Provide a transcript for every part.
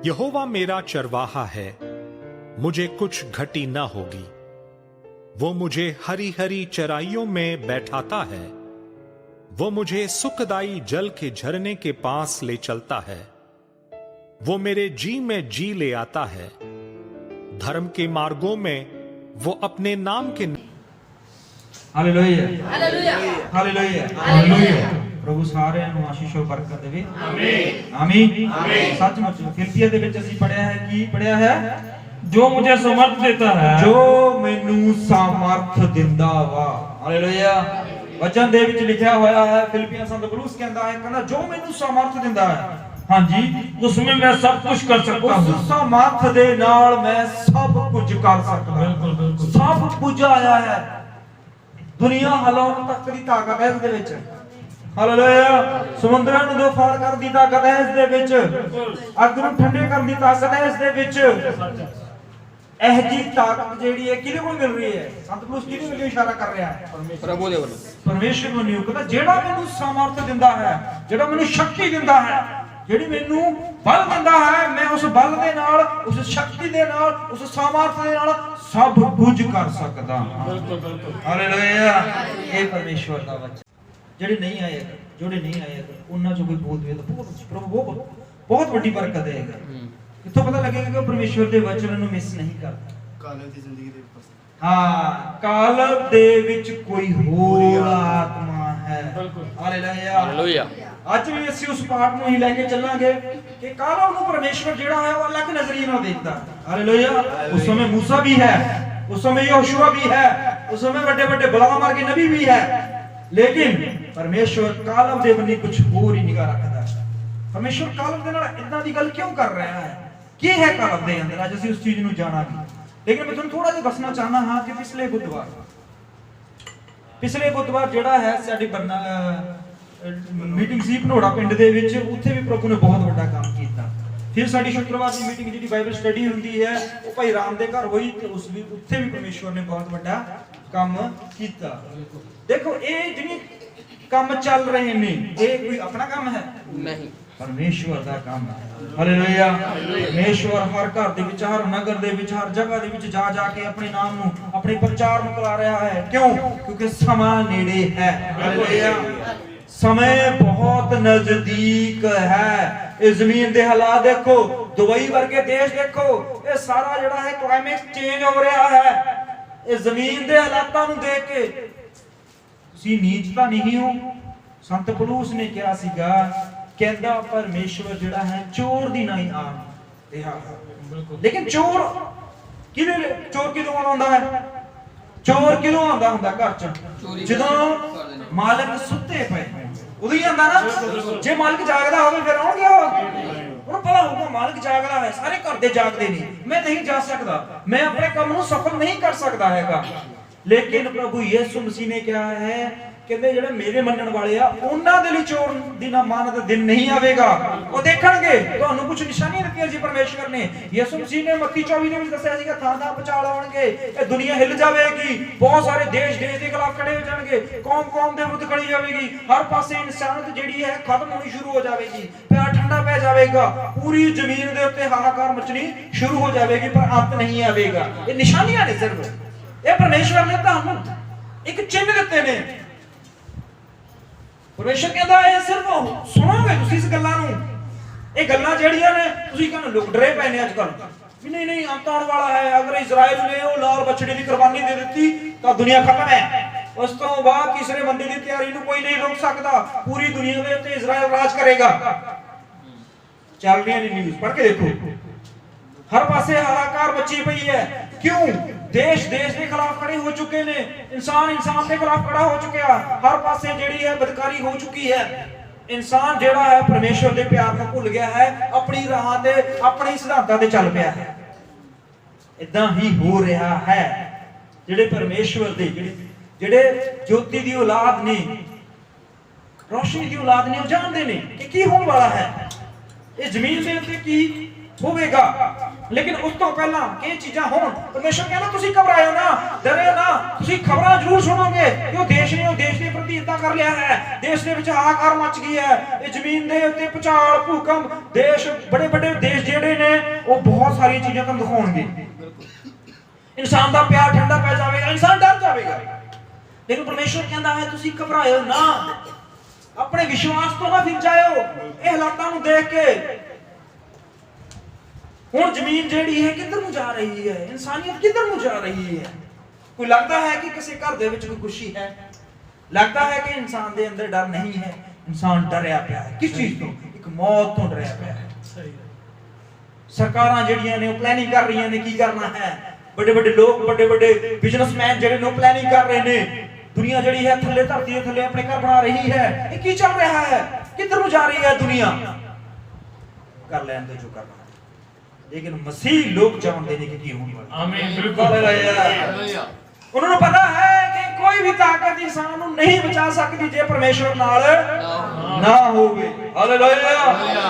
यहोवा मेरा चरवाहा है, मुझे कुछ घटी न होगी। वो मुझे हरी हरी चराइयों में बैठाता है। वो मुझे सुखदाई जल के झरने के पास ले चलता है। वो मेरे जी में जी ले आता है। धर्म के मार्गों में वो अपने नाम के हालेलुया हालेलुया हालेलुया हालेलुया। प्रभु सारे ਨੂੰ ਆਸ਼ੀਸ਼ और बरकत देवे। आमीन आमीन। सचमुच फिलिपिया ਦੇ ਵਿੱਚ ਅਸੀਂ ਪੜਿਆ ਹੈ ਕੀ ਪੜਿਆ ਹੈ? जो मुझे समर्थ देता है, ਜੋ ਮੈਨੂੰ ਸਮਰਥ ਦਿੰਦਾ ਵਾ। ਹਾਲੇਲੂਇਆ। ਵਚਨ ਦੇ ਵਿੱਚ ਲਿਖਿਆ ਹੋਇਆ ਹੈ, ਫਿਲਿਪੀਆਂ ਸੰਤ ਪੌਲੁਸ ਕਹਿੰਦਾ ਹੈ, ਕਹਿੰਦਾ ਜੋ ਮੈਨੂੰ ਸਮਰਥ ਦਿੰਦਾ ਹੈ, हाँ जी, उसमें मैं सब कुछ कर सकता हूँ। ਉਸ ਸਮਰਥ ਦੇ ਨਾਲ ਮੈਂ ਸਭ ਕੁਝ ਕਰ ਸਕਦਾ। ਬਿਲਕੁਲ ਬਿਲकुल। ਸਭ ਕੁਝ ਆਇਆ ਹੈ। ਦੁਨੀਆ ਹਿਲਾਉਣ ਤੱਕ ਦੀ ਤਾਕਤ ਹੈ ਇਸ ਦੇ ਵਿੱਚ। ਹਾਲੇਲੂਇਆ। ਸਮੁੰਦਰਾਂ ਨੂੰ ਦੋ ਫਾੜ ਕਰਨ ਦੀ ਤਾਕਤ ਹੈ ਇਸ ਦੇ ਵਿੱਚ। ਅੱਗ ਨੂੰ ਠੰਡੇ ਕਰਨ ਦੀ ਤਾਕਤ ਹੈ ਇਸ ਦੇ ਵਿੱਚ। ਇਹ ਜੀ ਤਾਕਤ ਜਿਹੜੀ ਹੈ ਕਿਹਦੇ ਕੋਲ ਮਿਲ ਰਹੀ ਹੈ? ਸੰਤ ਪੌਲੁਸ ਕਿਹਦੇ ਵੱਲ ਇਸ਼ਾਰਾ ਕਰ ਰਿਹਾ ਹੈ? प्रभु दे वालों। ਪਰਮੇਸ਼ਰ ਨੂੰ ਨਿਯੁਕਤ ਕਹਿੰਦਾ ਜਿਹੜਾ ਮੈਨੂੰ ਸਮਰਥ ਦਿੰਦਾ ਹੈ, ਜਿਹੜਾ ਮੈਨੂੰ ਸ਼ਕਤੀ ਦਿੰਦਾ ਹੈ, ਜਿਹੜੀ ਮੈਨੂੰ ਬਲ ਦਿੰਦਾ ਹੈ, ਮੈਂ ਉਸ ਬਲ ਦੇ ਨਾਲ, ਉਸ ਸ਼ਕਤੀ ਦੇ ਨਾਲ, ਉਸ ਸਮਰਥ ਦੇ ਨਾਲ ਸਭ ਕੁਝ ਕਰ ਸਕਦਾ ਹਾਂ। बिल्कुल बिल्कुल। ਹਾਲੇਲੂਇਆ। ਇਹ ਪਰਮੇਸ਼ਰ ਦਾ ਵਚਨ। ਜਿਹੜੇ ਨਹੀਂ ਆਏ, ਜਿਹੜੇ ਨਹੀਂ ਆਏ, ਉਹਨਾਂ ਚੋਂ ਕੋਈ ਬੋਲ ਦੇਵੇ ਤਾਂ ਬਹੁਤ ਪ੍ਰਭੂ ਬਹੁਤ ਵੱਡੀ ਬਰਕਤ ਦੇਗਾ। ਇੱਥੋਂ ਪਤਾ ਲੱਗੇਗਾ ਕਿ ਉਹ ਪਰਮੇਸ਼ਰ ਦੇ ਵਚਨ ਨੂੰ ਮਿਸ ਨਹੀਂ ਕਰਦਾ। ਕਾਲਬ ਦੀ ਜ਼ਿੰਦਗੀ ਦੇ ਉੱਪਰ ਹਾਂ, ਕਾਲਬ ਦੇ ਵਿੱਚ ਕੋਈ ਹੋਰ ਆਤਮਾ ਹੈ। Hallelujah hallelujah. ਅੱਜ ਵੀ ਅਸੀਂ ਉਸ ਪਾਠ ਨੂੰ ਹੀ ਲੈ ਕੇ ਚੱਲਾਂਗੇ ਕਿ ਕਾਲਬ ਨੂੰ ਪਰਮੇਸ਼ਰ ਜਿਹੜਾ ਹੈ ਉਹ ਅਲੱਗ ਨਜ਼ਰੀਏ ਨਾਲ ਦੇਖਦਾ ਹੈ। ਹਾਲੇਲੂਇਆ। ਉਸ ਸਮੇਂ मूसा भी है, उस समय यहोशुआ भी है, उस समय बड़े बड़े बिलाम वर्गे नबी भी है, लेकिन परमेश्वर कालब दे बन्नी कुछ होर ही निगाह रखदा है। परमेश्वर कालब दे नाल इदां दी गल क्यों कर रहा है? ਕੀ ਹੈ ਕਾਲਬ ਦੇ ਅੰਦਰ? ਅੱਜ ਅਸੀਂ ਉਸ ਚੀਜ਼ ਨੂੰ ਜਾਣਾਂਗੇ। ਲੇਕਿਨ ਮੈਂ ਤੁਹਾਨੂੰ ਥੋੜਾ ਜਿਹਾ ਦੱਸਣਾ ਚਾਹਨਾ ਹਾਂ ਕਿ ਪਿਛਲੇ ਬੁੱਧਵਾਰ ਜਿਹੜਾ ਹੈ ਸਾਡੀ ਮੀਟਿੰਗ ਸੀ ਭਨੋੜਾ ਪਿੰਡ ਦੇ ਵਿੱਚ, ਉੱਥੇ ਵੀ ਪ੍ਰਭੂ ਨੇ ਬਹੁਤ ਵੱਡਾ ਕੰਮ ਕੀਤਾ। ਫਿਰ ਸਾਡੀ ਸ਼ੁੱਕਰਵਾਰ ਦੀ ਮੀਟਿੰਗ ਜਿਹੜੀ ਬਾਈਬਲ ਸਟੱਡੀ ਹੁੰਦੀ ਹੈ ਉਹ ਭਾਈ ਰਾਮ ਦੇ ਘਰ ਹੋਈ ਤੇ ਉੱਥੇ ਵੀ ਪਰਮੇਸ਼ਵਰ ਨੇ ਬਹੁਤ ਵੱਡਾ ਕੰਮ ਕੀਤਾ। ਦੇਖੋ ਇਹ ਜਿਹੜੀ ਕੰਮ ਚੱਲ ਰਹੇ ਨੇ ਇਹ ਕੋਈ ਆਪਣਾ ਕੰਮ ਹੈ? नहीं। ਪਰਮੇਸ਼ਵਰ ਦਾ ਕੰਮ ਹੈ। ਹਾਲੇਲੂਇਆ। ਪਰਮੇਸ਼ਵਰ ਹਰ ਘਰ ਦੇ ਵਿੱਚ, ਹਰ ਨਗਰ ਦੇ ਵਿੱਚ, ਹਰ ਜਗ੍ਹਾ ਦੇ ਵਿੱਚ ਜਾ ਜਾ ਕੇ ਆਪਣੇ ਨਾਮ ਨੂੰ, ਆਪਣੇ ਪ੍ਰਚਾਰ ਨੂੰ ਕਰਾ ਰਿਹਾ ਹੈ। ਕਿਉਂ? ਕਿਉਂਕਿ ਸਮਾਂ ਨੇੜੇ ਹੈ। ਹਾਲੇਲੂਇਆ। समय बहुत नजदीक है। इस जमीन दे हालात देखो, दुबई वर्गे देश देखो, ये सारा जड़ा है क्लाइमेट चेंज हो रहा है। इस जमीन दे हालातां नूं देख के तुसीं नीच तां नहीं हो। संत पौलुस ने कहा सीगा, कहंदा परमेश्वर जड़ा है चोर दी नहीं आन देहा। लेकिन चोर किदों आउंदा है? चोर किदों आउंदा हुंदा घर च? जदों मालिक सुत्ते पए उदों ही आंदा ना। जे मालिक जागदा होवे फिर आउणगे ਉਹ। ਉਹਨੂੰ ਪਤਾ ਹੋਊਗਾ ਮਾਲਿਕ ਜਾਗਦਾ ਹੈ, ਸਾਰੇ ਘਰ ਦੇ ਜਾਗਦੇ ਨੇ, ਮੈਂ ਨਹੀਂ ਜਾ ਸਕਦਾ, ਮੈਂ ਆਪਣੇ ਕੰਮ ਨੂੰ ਸਫਲ ਨਹੀਂ ਕਰ ਸਕਦਾ ਹੈਗਾ। ਲੇਕਿਨ ਪ੍ਰਭੂ ਯਿਸੂ ਮਸੀਹ ਨੇ ਕਿਹਾ ਹੈ, ਕਹਿੰਦੇ ਜਿਹੜੇ ਮੇਰੇ ਮੰਨਣ ਵਾਲੇ ਆ ਉਹਨਾਂ ਦੇ ਲਈ ਚੋਰ ਦੀ ਨਾ ਮਾਨ ਦਾ ਦਿਨ ਨਹੀਂ ਆਵੇਗਾ। ਉਹ ਦੇਖਣਗੇ ਤੁਹਾਨੂੰ ਕੁਝ ਨਿਸ਼ਾਨੀਆਂ ਦਿੱਤੀਆਂ ਸੀ ਪਰਮੇਸ਼ਵਰ ਨੇ। ਯਿਸੂ ਮਸੀਹ ਨੇ ਮੱਤੀ 24 ਦੇ ਵਿੱਚ ਦੱਸਿਆ ਸੀਗਾ ਥਾਂ ਥਾਂ ਭੁਚਾਲ ਆਉਣਗੇ, ਇਹ ਦੁਨੀਆ ਹਿੱਲ ਜਾਵੇਗੀ, ਬਹੁਤ ਸਾਰੇ ਦੇਸ਼ ਦੇ ਖਿਲਾਫ ਖੜੇ ਹੋ ਜਾਣਗੇ, ਕੌਮ ਦੇ ਵਿਰੁੱਧ ਖੜੀ ਜਾਵੇਗੀ, ਹਰ ਪਾਸੇ ਇਨਸਾਨੀਅਤ ਜਿਹੜੀ ਹੈ ਖਤਮ ਹੋਣੀ ਸ਼ੁਰੂ ਹੋ ਜਾਵੇਗੀ, ਪਿਆਰ ਠੰਡਾ ਪੈ ਜਾਵੇਗਾ, ਪੂਰੀ ਜ਼ਮੀਨ ਦੇ ਉੱਤੇ ਹਾਹਾਕਾਰ ਮਚਣੀ ਸ਼ੁਰੂ ਹੋ ਜਾਵੇਗੀ, ਪਰ ਅੰਤ ਨਹੀਂ ਆਵੇਗਾ। ਇਹ ਨਿਸ਼ਾਨੀਆਂ ਨੇ ਸਿਰਫ। ਇਹ ਪਰਮੇਸ਼ਵਰ ਨੇ ਤੁਹਾਨੂੰ ਇੱਕ ਚਿੰਨ੍ਹ ਦਿੱਤੇ ਨੇ। ਪਰਮੇਸ਼ਰ ਕਹਿੰਦਾ ਇਹ ਸਿਰਫ ਸੁਣੋਗੇ ਤੁਸੀਂ ਇਸ ਗੱਲਾਂ ਨੂੰ। ਇਹ ਗੱਲਾਂ ਜਿਹੜੀਆਂ ਨੇ ਤੁਸੀਂ ਕਹਿੰਦੇ ਲੋਕ ਡਰੇ ਪਏ ਨੇ ਅੱਜ ਕੱਲ ਵੀ ਨਹੀਂ ਅੰਤ ਆਉਣ ਵਾਲਾ ਹੈ। ਅਗਰ ਇਜ਼ਰਾਈਲ ਨੇ ਉਹ ਲਾਲ ਬੱਛੜੀ ਦੀ ਕੁਰਬਾਨੀ ਦੇ ਦਿੱਤੀ ਤਾਂ ਦੁਨੀਆ ਖਤਮ ਹੈ। ਉਸ ਤੋਂ ਬਾਅਦ ਤੀਸਰੇ ਬੰਦੇ ਦੀ ਤਿਆਰੀ ਨੂੰ ਕੋਈ ਨਹੀਂ ਰੋਕ ਸਕਦਾ। ਪੂਰੀ ਦੁਨੀਆ ਦੇ ਉੱਤੇ ਇਜ਼ਰਾਈਲ ਰਾਜ ਕਰੇਗਾ। ਚੱਲ ਰਹੀਆਂ ਨੇ ਨਿਊਜ਼ ਪੜ੍ਹ ਕੇ ਦੇਖੋ, ਹਰ ਪਾਸੇ ਹਾਹਾਕਾਰ ਮੱਚੀ ਪਈ ਹੈ। ਕਿਉਂ? देश के खिलाफ खड़े हो चुके ने, इंसान के खिलाफ खड़ा हो चुका, हर पासे जेड़ी है बदकारी हो चुकी है। इंसान जेड़ा है परमेश्वर दे प्यार को भुल गया है, अपनी राह ते अपने सिद्धांतां ते चल पिया है। इदां ही हो रहा है। जेड़े परमेश्वर दे जेड़े ज्योति दी औलाद ने, रोशनी दी औलाद ने, जानते ने कि की होने वाला है, इस जमीन दे उत्ते की होवेगा। लेकिन उस तो पहला ये चीज़ां होण परमेश्वर कहना तुसीं घबराओ ना, डरियो ना, तुसीं खबरां जरूर सुनोगे कि वो देश ने प्रति इदां कर लिया है, देश दे विच हाहाकार मच गई है, ये जमीन दे उत्ते भूचाल भूकंप, देश बड़े बड़े देश जिहड़े ने वो बहुत सारी चीज़ां तुहानूं दिखाउणगे। इंसान दा प्यार ठंडा पै जाएगा, इंसान डर जाएगा। लेकिन परमेश्वर कहता है तुसीं घबराओ ना, अपने विश्वास तो ना फिर जाओ ये हालातों को देख के। हुण जमीन जेड़ी है किधर ਨੂੰ जा रही है, इंसानियत किधर ਨੂੰ जा रही है। कोई लगता है कि किसी घर दे विच कोई खुशी है, लगता है कि इंसान दे अंदर डर नहीं है। इंसान डरिया पिया है किस चीज तो, एक मौत तो डरिया पिया है। सरकारां जेड़ियां ने प्लानिंग कर रही ने की करना है, बड़े बड़े लोग बड़े बड़े बिजनेसमैन जेड़े ने प्लानिंग कर रहे ने, दुनिया जड़ी है थल्ले धरती है थल्ले अपने घर बना रही है। ये की चल रहा है, किधर को जा रही है दुनिया, कर लें तो जो करना है। लेकिन मसीह लोग जानते नहीं कि होने वाला। आमीन, बिल्कुल। उन्होंने पता है कि कोई भी ताकत इंसान को नहीं बचा सकती जे परमेश्वर नाल ना होवे। हालेलुया।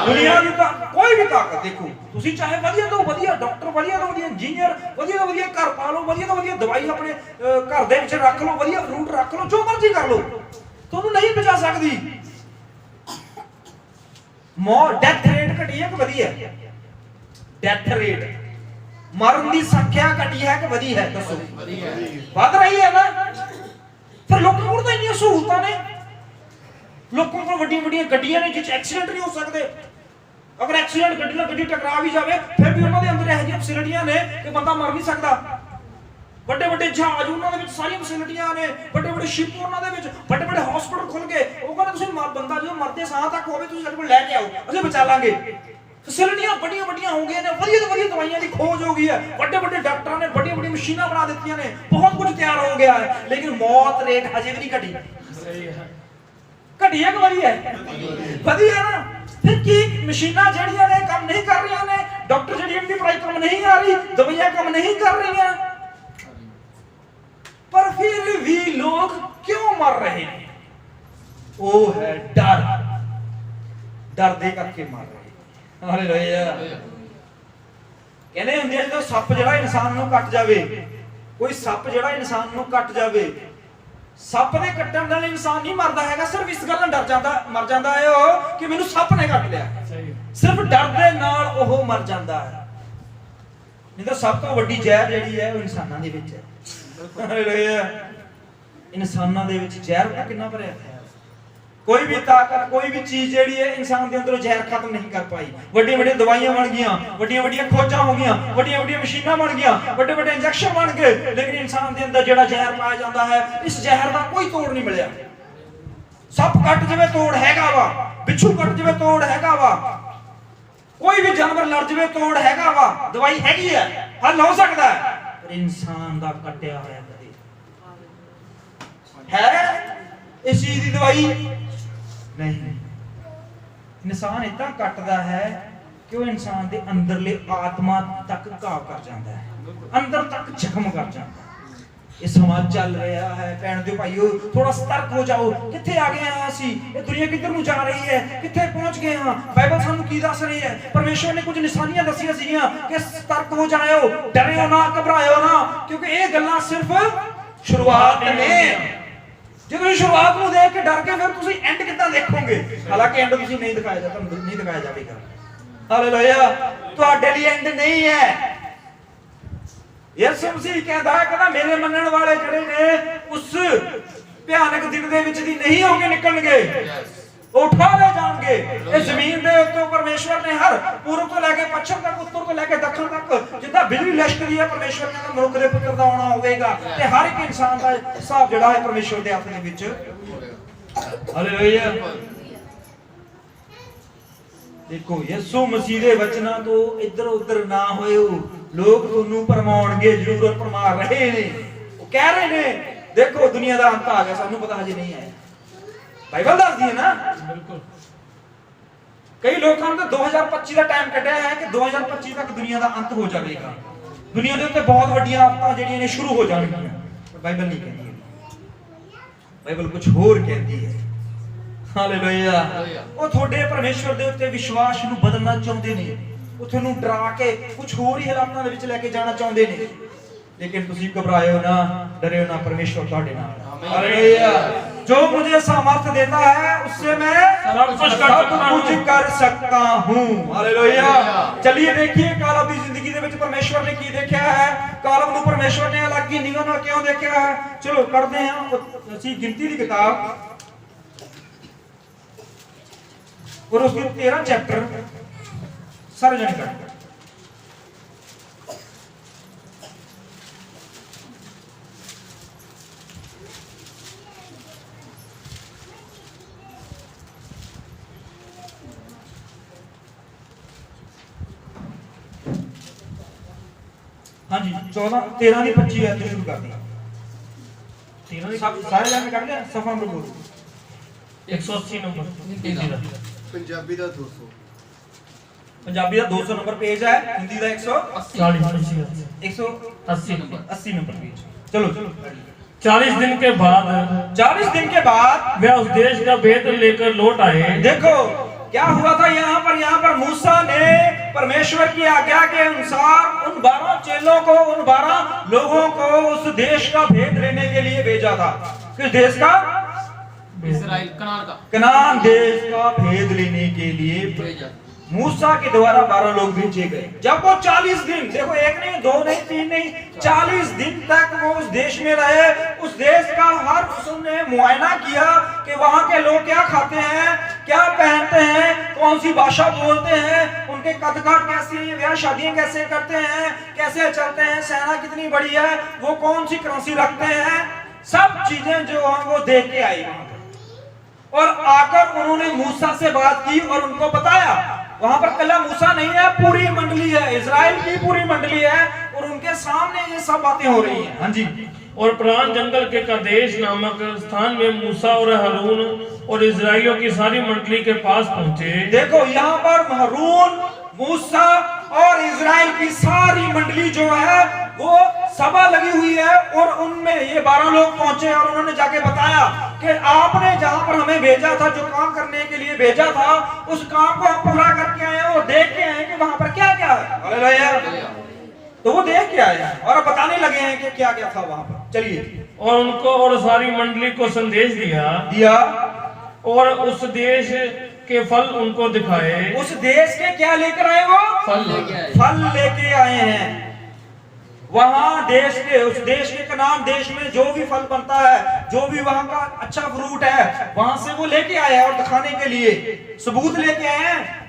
दुनिया की कोई भी ताकत देखो, तुसी चाहे वधिया तो वधिया डॉक्टर, वधिया तो वधिया इंजीनियर, वधिया तो वधिया घर पा लो, वधिया तो वधिया दवाई अपने घर दे विच रख लो, वधिया फ्रूट रख लो, जो मर्जी कर लो, तुहानू नहीं बचा सकती। मौत डेथ रेट घटी है कि वधी है? डेथ रेट मरण की संख्या घटी है कि वधी है? दसो बढ़ रही है ना। फिर लोगों को तो इतनी सहूलतां ने, लोगों को वड्डी वड्डी गड्डियां ने जिस एक्सीडेंट नहीं हो सकते। अगर एक्सीडेंट गड्डी नाल गड्डी टकरा भी जाए फिर भी उन्होंने अंदर ऐसी फैसिलिटियां ने कि बंदा मर नहीं सकता। बड़े बड़े जहाज उन्होंने विच सारी फैसिलिटियां ने, बड़े बड़े शिप उन्होंने विच, बड़े बड़े हॉस्पिटल खुल गए। वो कहते तुसीं बंदा जो मरते साह तक होवे तुसीं साडे कोल लेके आओ, असीं बचा लांगे। फैसिलिटियां बड़ियां बड़ियां हो गई ने, वधिया तो वधिया दवाइयां की खोज हो गई है, बड़े बड़े डॉक्टरों ने बड़ी बड़ी मशीनां बना दी ने, बहुत कुछ तैयार हो गया है। लेकिन मौत रेट हजे भी नहीं घटी। घटी है कि वधी है? वधी है ना। फिर की मशीनां जड़ियां ने काम नहीं कर रही ने, डॉक्टर जड़ी इनकी पढ़ाई कम नहीं आ रही, दवाइयां कम नहीं कर रही हैं, पर फिर भी लोग क्यों मर रहे हैं? वो है डर, डर दे करके मर रहे। हालेलुया। कहने हुंदे जो सप जड़ा इंसान नूं कट जावे, कोई सप जड़ा इंसान नूं कट जावे, सप दे कट्टण नाल इंसान नहीं मरदा हैगा, सिर्फ इस गल डर जांदा मर जांदा है ओ कि मैनूं सप ने कट लिया। सिर्फ डर दे नाल ओह मर जांदा है। नहीं तो सब तो वड्डी जहर जेहड़ी है वो इंसानां दे विच है। हालेलुया। इंसानां दे विच जहर दा कितना भरिया है। कोई भी ताकत कोई भी चीज जेहड़ी है इंसान दे अंदरों जहर खत्म नहीं कर पाई। बड़ी बड़ी दवाइयां बन गईयां, बड़ियां बड़ियां खोजां हो गईयां, बड़ियां बड़ियां मशीनां बन गईयां, बड़े बड़े इंजेक्शन बन गए, लेकिन इंसान दे अंदर जेड़ा जहर पाया जाता है, इस जहर दा कोई तोड़ नहीं मिलिया। सप कट जवे तोड़ हैगा वा, बिच्छू कट जवे तोड़ हैगा वा, कोई भी जानवर लड़ जवे तोड़ हैगा वा, दवाई हैगी है, हल हो सकता है। पर इंसान दा कटिया होया कदे है इस चीज दी दवाई नहीं। इंसान इतना कटदा है कि वो इंसान दे अंदरले आत्मा तक घाव कर जाता है, अंदर तक जख्म कर जाता है। ये समाज चल रहा है भैन दे भाईओ, थोड़ा सतर्क हो जाओ। किथे आ गए हैं असी, ये दुनिया किधर नूं जा रही है, किथे पहुंच गए हैं। बाइबल सानू की दस रही है, परमेश्वर ने कुछ निशानियां दसियां सीगियां कि सतर्क हो जाओ, डरियो ना, घबराओ ना, क्योंकि ये गल्लां सिर्फ शुरुआत ने। जो तुम शुरुआत में देख के डर के फिर तुम एंड कितना देखोगे, हालांकि एंड तुम नहीं दिखाया जाता, नहीं दिखाया जाएगा। हालेलुया। ਤੁਹਾਡੇ ਲਈ एंड नहीं है। यीशु मसीह कहता है कि मेरे मनने वाले ਜਿਹੜੇ ਨੇ उस ਭਿਆਨਕ ਦਿਨ ਦੇ ਵਿੱਚ ਦੀ नहीं होके निकलणगे, उठा ले जाएंगे। इस जमीन के उत्ते परमेश्वर ने हर पूर्व तो लेके पश्चिम तक, उत्तर तो लेके दक्षिण तक जिद्दां बिजली लश्करी है, परमेश्वर ने मनुख दे पुत्र दा आना होवेगा ते हर एक इंसान दा हिसाब जिहड़ा है परमेश्वर दे हत्थ दे विच। हालेलुया। देखो यीशु मसीह दे वचनां तो इधर उधर ना होयो, लोग तुहानू भरमाउणगे, जरूर भरमा रहे ने। वो कह रहे ने देखो दुनिया दा अंत आ गया, सानू पता हजे नहीं है। बाइबल दसदी है ना। बिल्कुल। कई लोगों ने 2025 का टाइम कटिया है कि 2025 तक दुनिया का अंत हो जाएगा, दुनिया के उत्ते बहुत वड्डियां आफतां जेहड़ियां ने शुरू हो जाणगियां। बाइबल नहीं कहती है, बाइबल कुछ होर कहती है। हालेलुया। वो थोड़े परमेश्वर दे उत्ते विश्वास नूं बदलना चाहुंदे ने, ਉਹ ਤੁਹਾਨੂੰ ਡਰਾ ਕੇ ਕੁਝ ਹੋਰ ਹੀ ਹਾਲਾਤਾਂ ਦੇ ਵਿੱਚ ਲੈ ਕੇ ਜਾਣਾ ਚਾਹੁੰਦੇ ਨੇ लेकिन तुसी घबराओ ना डरियो ना परमेश्वर ਤੁਹਾਡੇ ਨਾਲ हालेलुया जो मुझे सामर्थ देता है उससे मैं सब कुछ कर सकता हूं हालेलुया चलिए देखिए कालम ਦੀ ਜ਼ਿੰਦਗੀ ਦੇ ਵਿੱਚ ਪਰਮੇਸ਼ਵਰ ਨੇ ਕੀ ਦੇਖਿਆ ਹੈ ਕਾਲਮ ਨੂੰ ਪਰਮੇਸ਼ਵਰ ਨੇ ਅਲੱਗ ਹੀ ਨਿਗਾਹ ਨਾਲ ਕਿਉਂ ਦੇਖਿਆ ਹੈ ਚਲੋ ਕਰਦੇ ਹਾਂ ਅਸੀਂ ਗਿਣਤੀ ਦੀ ਕਿਤਾਬ और उसके 13 चैप्टर सारे जने पढ़ें हाँ जी 14 13 की 25 है तो शुरू कर दिया 13 सब सारे जने कर लिया सफा नंबर बोलो 180 नंबर पंजाबी ਦਾ 200 पंजाबी का 200 नंबर पेज है हिंदी का 180 नंबर पेज चलो 40 दिन के बाद 40 दिन के बाद वे उस देश का भेद लेकर लौट आए। देखो क्या हुआ था यहाँ पर मूसा ने परमेश्वर की आज्ञा के अनुसार उन 12 चेलों को उन 12 लोगों को उस देश का भेद लेने के लिए भेजा था। किस देश का? इस्राएल कनान देश का भेद लेने के लिए मूसा के द्वारा 12 लोग भेजे गए। जब वो 40 दिन देखो एक नहीं दो नहीं तीन नहीं 40 दिन तक वो उस देश में रहे उस देश का हर उसने मुआयना किया कि वहां के लोग क्या खाते हैं क्या पहनते हैं कौन सी भाषा बोलते हैं उनके कद काट कैसे है ब्याह शादियां कैसे करते हैं कैसे चलते हैं सेना कितनी बड़ी है वो कौन सी करेंसी रखते हैं सब चीजें जो हैं वो देख के आई वहां पर और आकर उन्होंने मूसा से बात की और उनको बताया। वहां पर कल्ला मूसा नहीं है पूरी मंडली है इजराइल की पूरी मंडली है और उनके सामने ये सब बातें हो रही हैं। हाँ जी और प्राण जंगल के कदेश नामक स्थान में मूसा और हारून और इजराइलियों की सारी मंडली के पास पहुंचे। देखो यहाँ पर हारून मूसा और इजराइल की सारी मंडली जो है वो सभा लगी हुई है और उनमें ये 12 लोग पहुंचे और उन्होंने जाके बताया कि आपने जहां पर हमें भेजा था जो काम करने के लिए भेजा था उस काम को हम पूरा करके आए हैं और देख के आए कि वहां पर क्या क्या है। हालेलुया तो वो देख के आए हैं और बताने लगे हैं कि क्या क्या था वहां पर। चलिए और उनको और सारी मंडली को संदेश दिया और उस देश के फल उनको दिखाए। उस देश के क्या लेकर आए वो फल लेके आए हैं। वहां देश के उस देश के कनान देश में जो भी फल बनता है जो भी वहां का अच्छा फ्रूट है वहां से वो लेके आए हैं और दिखाने के लिए सबूत लेके आए हैं।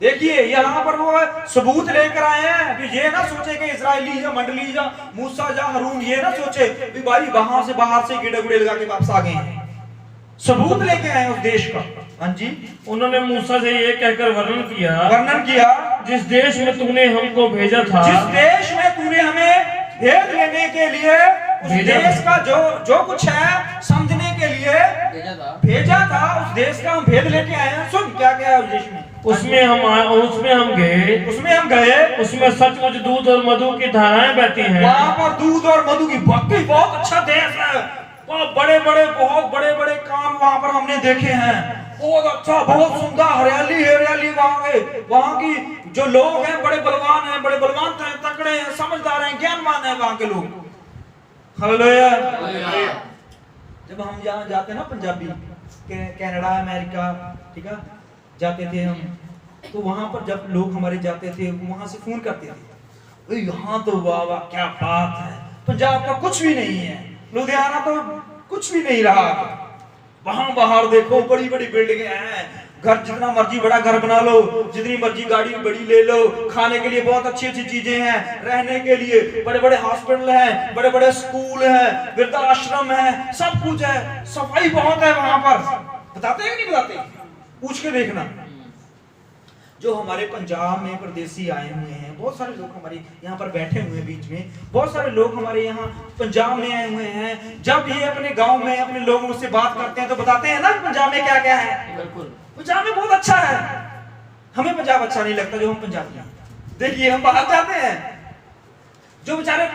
देखिए यहाँ पर वो सबूत लेकर आए हैं। अभी ये ना सोचे कि इजराइली या मंडली या मूसा या हारून ये ना सोचे कि भाई वहां से बाहर से गिड़े गुड़े लगा के वापस आ गए हैं सबूत लेके आए उस देश का। हाँ जी उन्होंने मूसा से ये कहकर वर्णन किया जिस देश में तूने हमको भेजा था जिस देश में तूने हमें भेद लेने के लिए उस देश का जो कुछ है समझने के लिए भेजा था उस देश का हम भेद लेके आए हैं। सुन क्या क्या है उस देश में उसमें हम गए उसमें सचमुच दूध और मधु की धाराएं बहती हैं। वहाँ पर दूध और मधु की वाकई बहुत अच्छा देश है। बहुत बड़े बड़े काम वहाँ पर हमने देखे हैं। बहुत अच्छा बहुत सुंदर हरियाली वहाँ की जो लोग हैं बड़े बलवान हैं तकड़े हैं समझदार हैं ज्ञानवान हैं वहाँ के लोग। हालेलुया जब हम यहाँ जाते ना पंजाबी कनाडा अमेरिका ठीक है जाते थे हम तो वहां पर जब लोग हमारे जाते थे वहां से फोन करते थे यहाँ तो वाह वाह क्या बात है पंजाब का कुछ भी नहीं है लुधियाना तो कुछ भी नहीं रहा। वहां बाहर देखो बड़ी बड़ी बिल्डिंगें हैं घर जितना मर्जी बड़ा घर बना लो जितनी मर्जी गाड़ी बड़ी ले लो खाने के लिए बहुत अच्छी अच्छी चीजें हैं रहने के लिए बड़े बड़े हॉस्पिटल हैं बड़े बड़े स्कूल हैं वृद्धाश्रम है सब कुछ है सफाई बहुत है वहां पर। बताते हैं कि नहीं बताते पूछ के देखना। जो हमारे पंजाब में परदेसी आए हुए हैं बहुत सारे लोग हमारे यहाँ पर बैठे हुए हैं बीच में बहुत सारे लोग हमारे यहाँ पंजाब में आए हुए हैं। जब ये अपने गांव में अपने लोगों से बात करते हैं तो बताते हैं ना पंजाब में क्या क्या है। बिल्कुल पंजाब में बहुत अच्छा है। हमें पंजाब अच्छा नहीं लगता जो हम पंजाबी हैं। देखिए हम बाहर जाते हैं जो बेचारे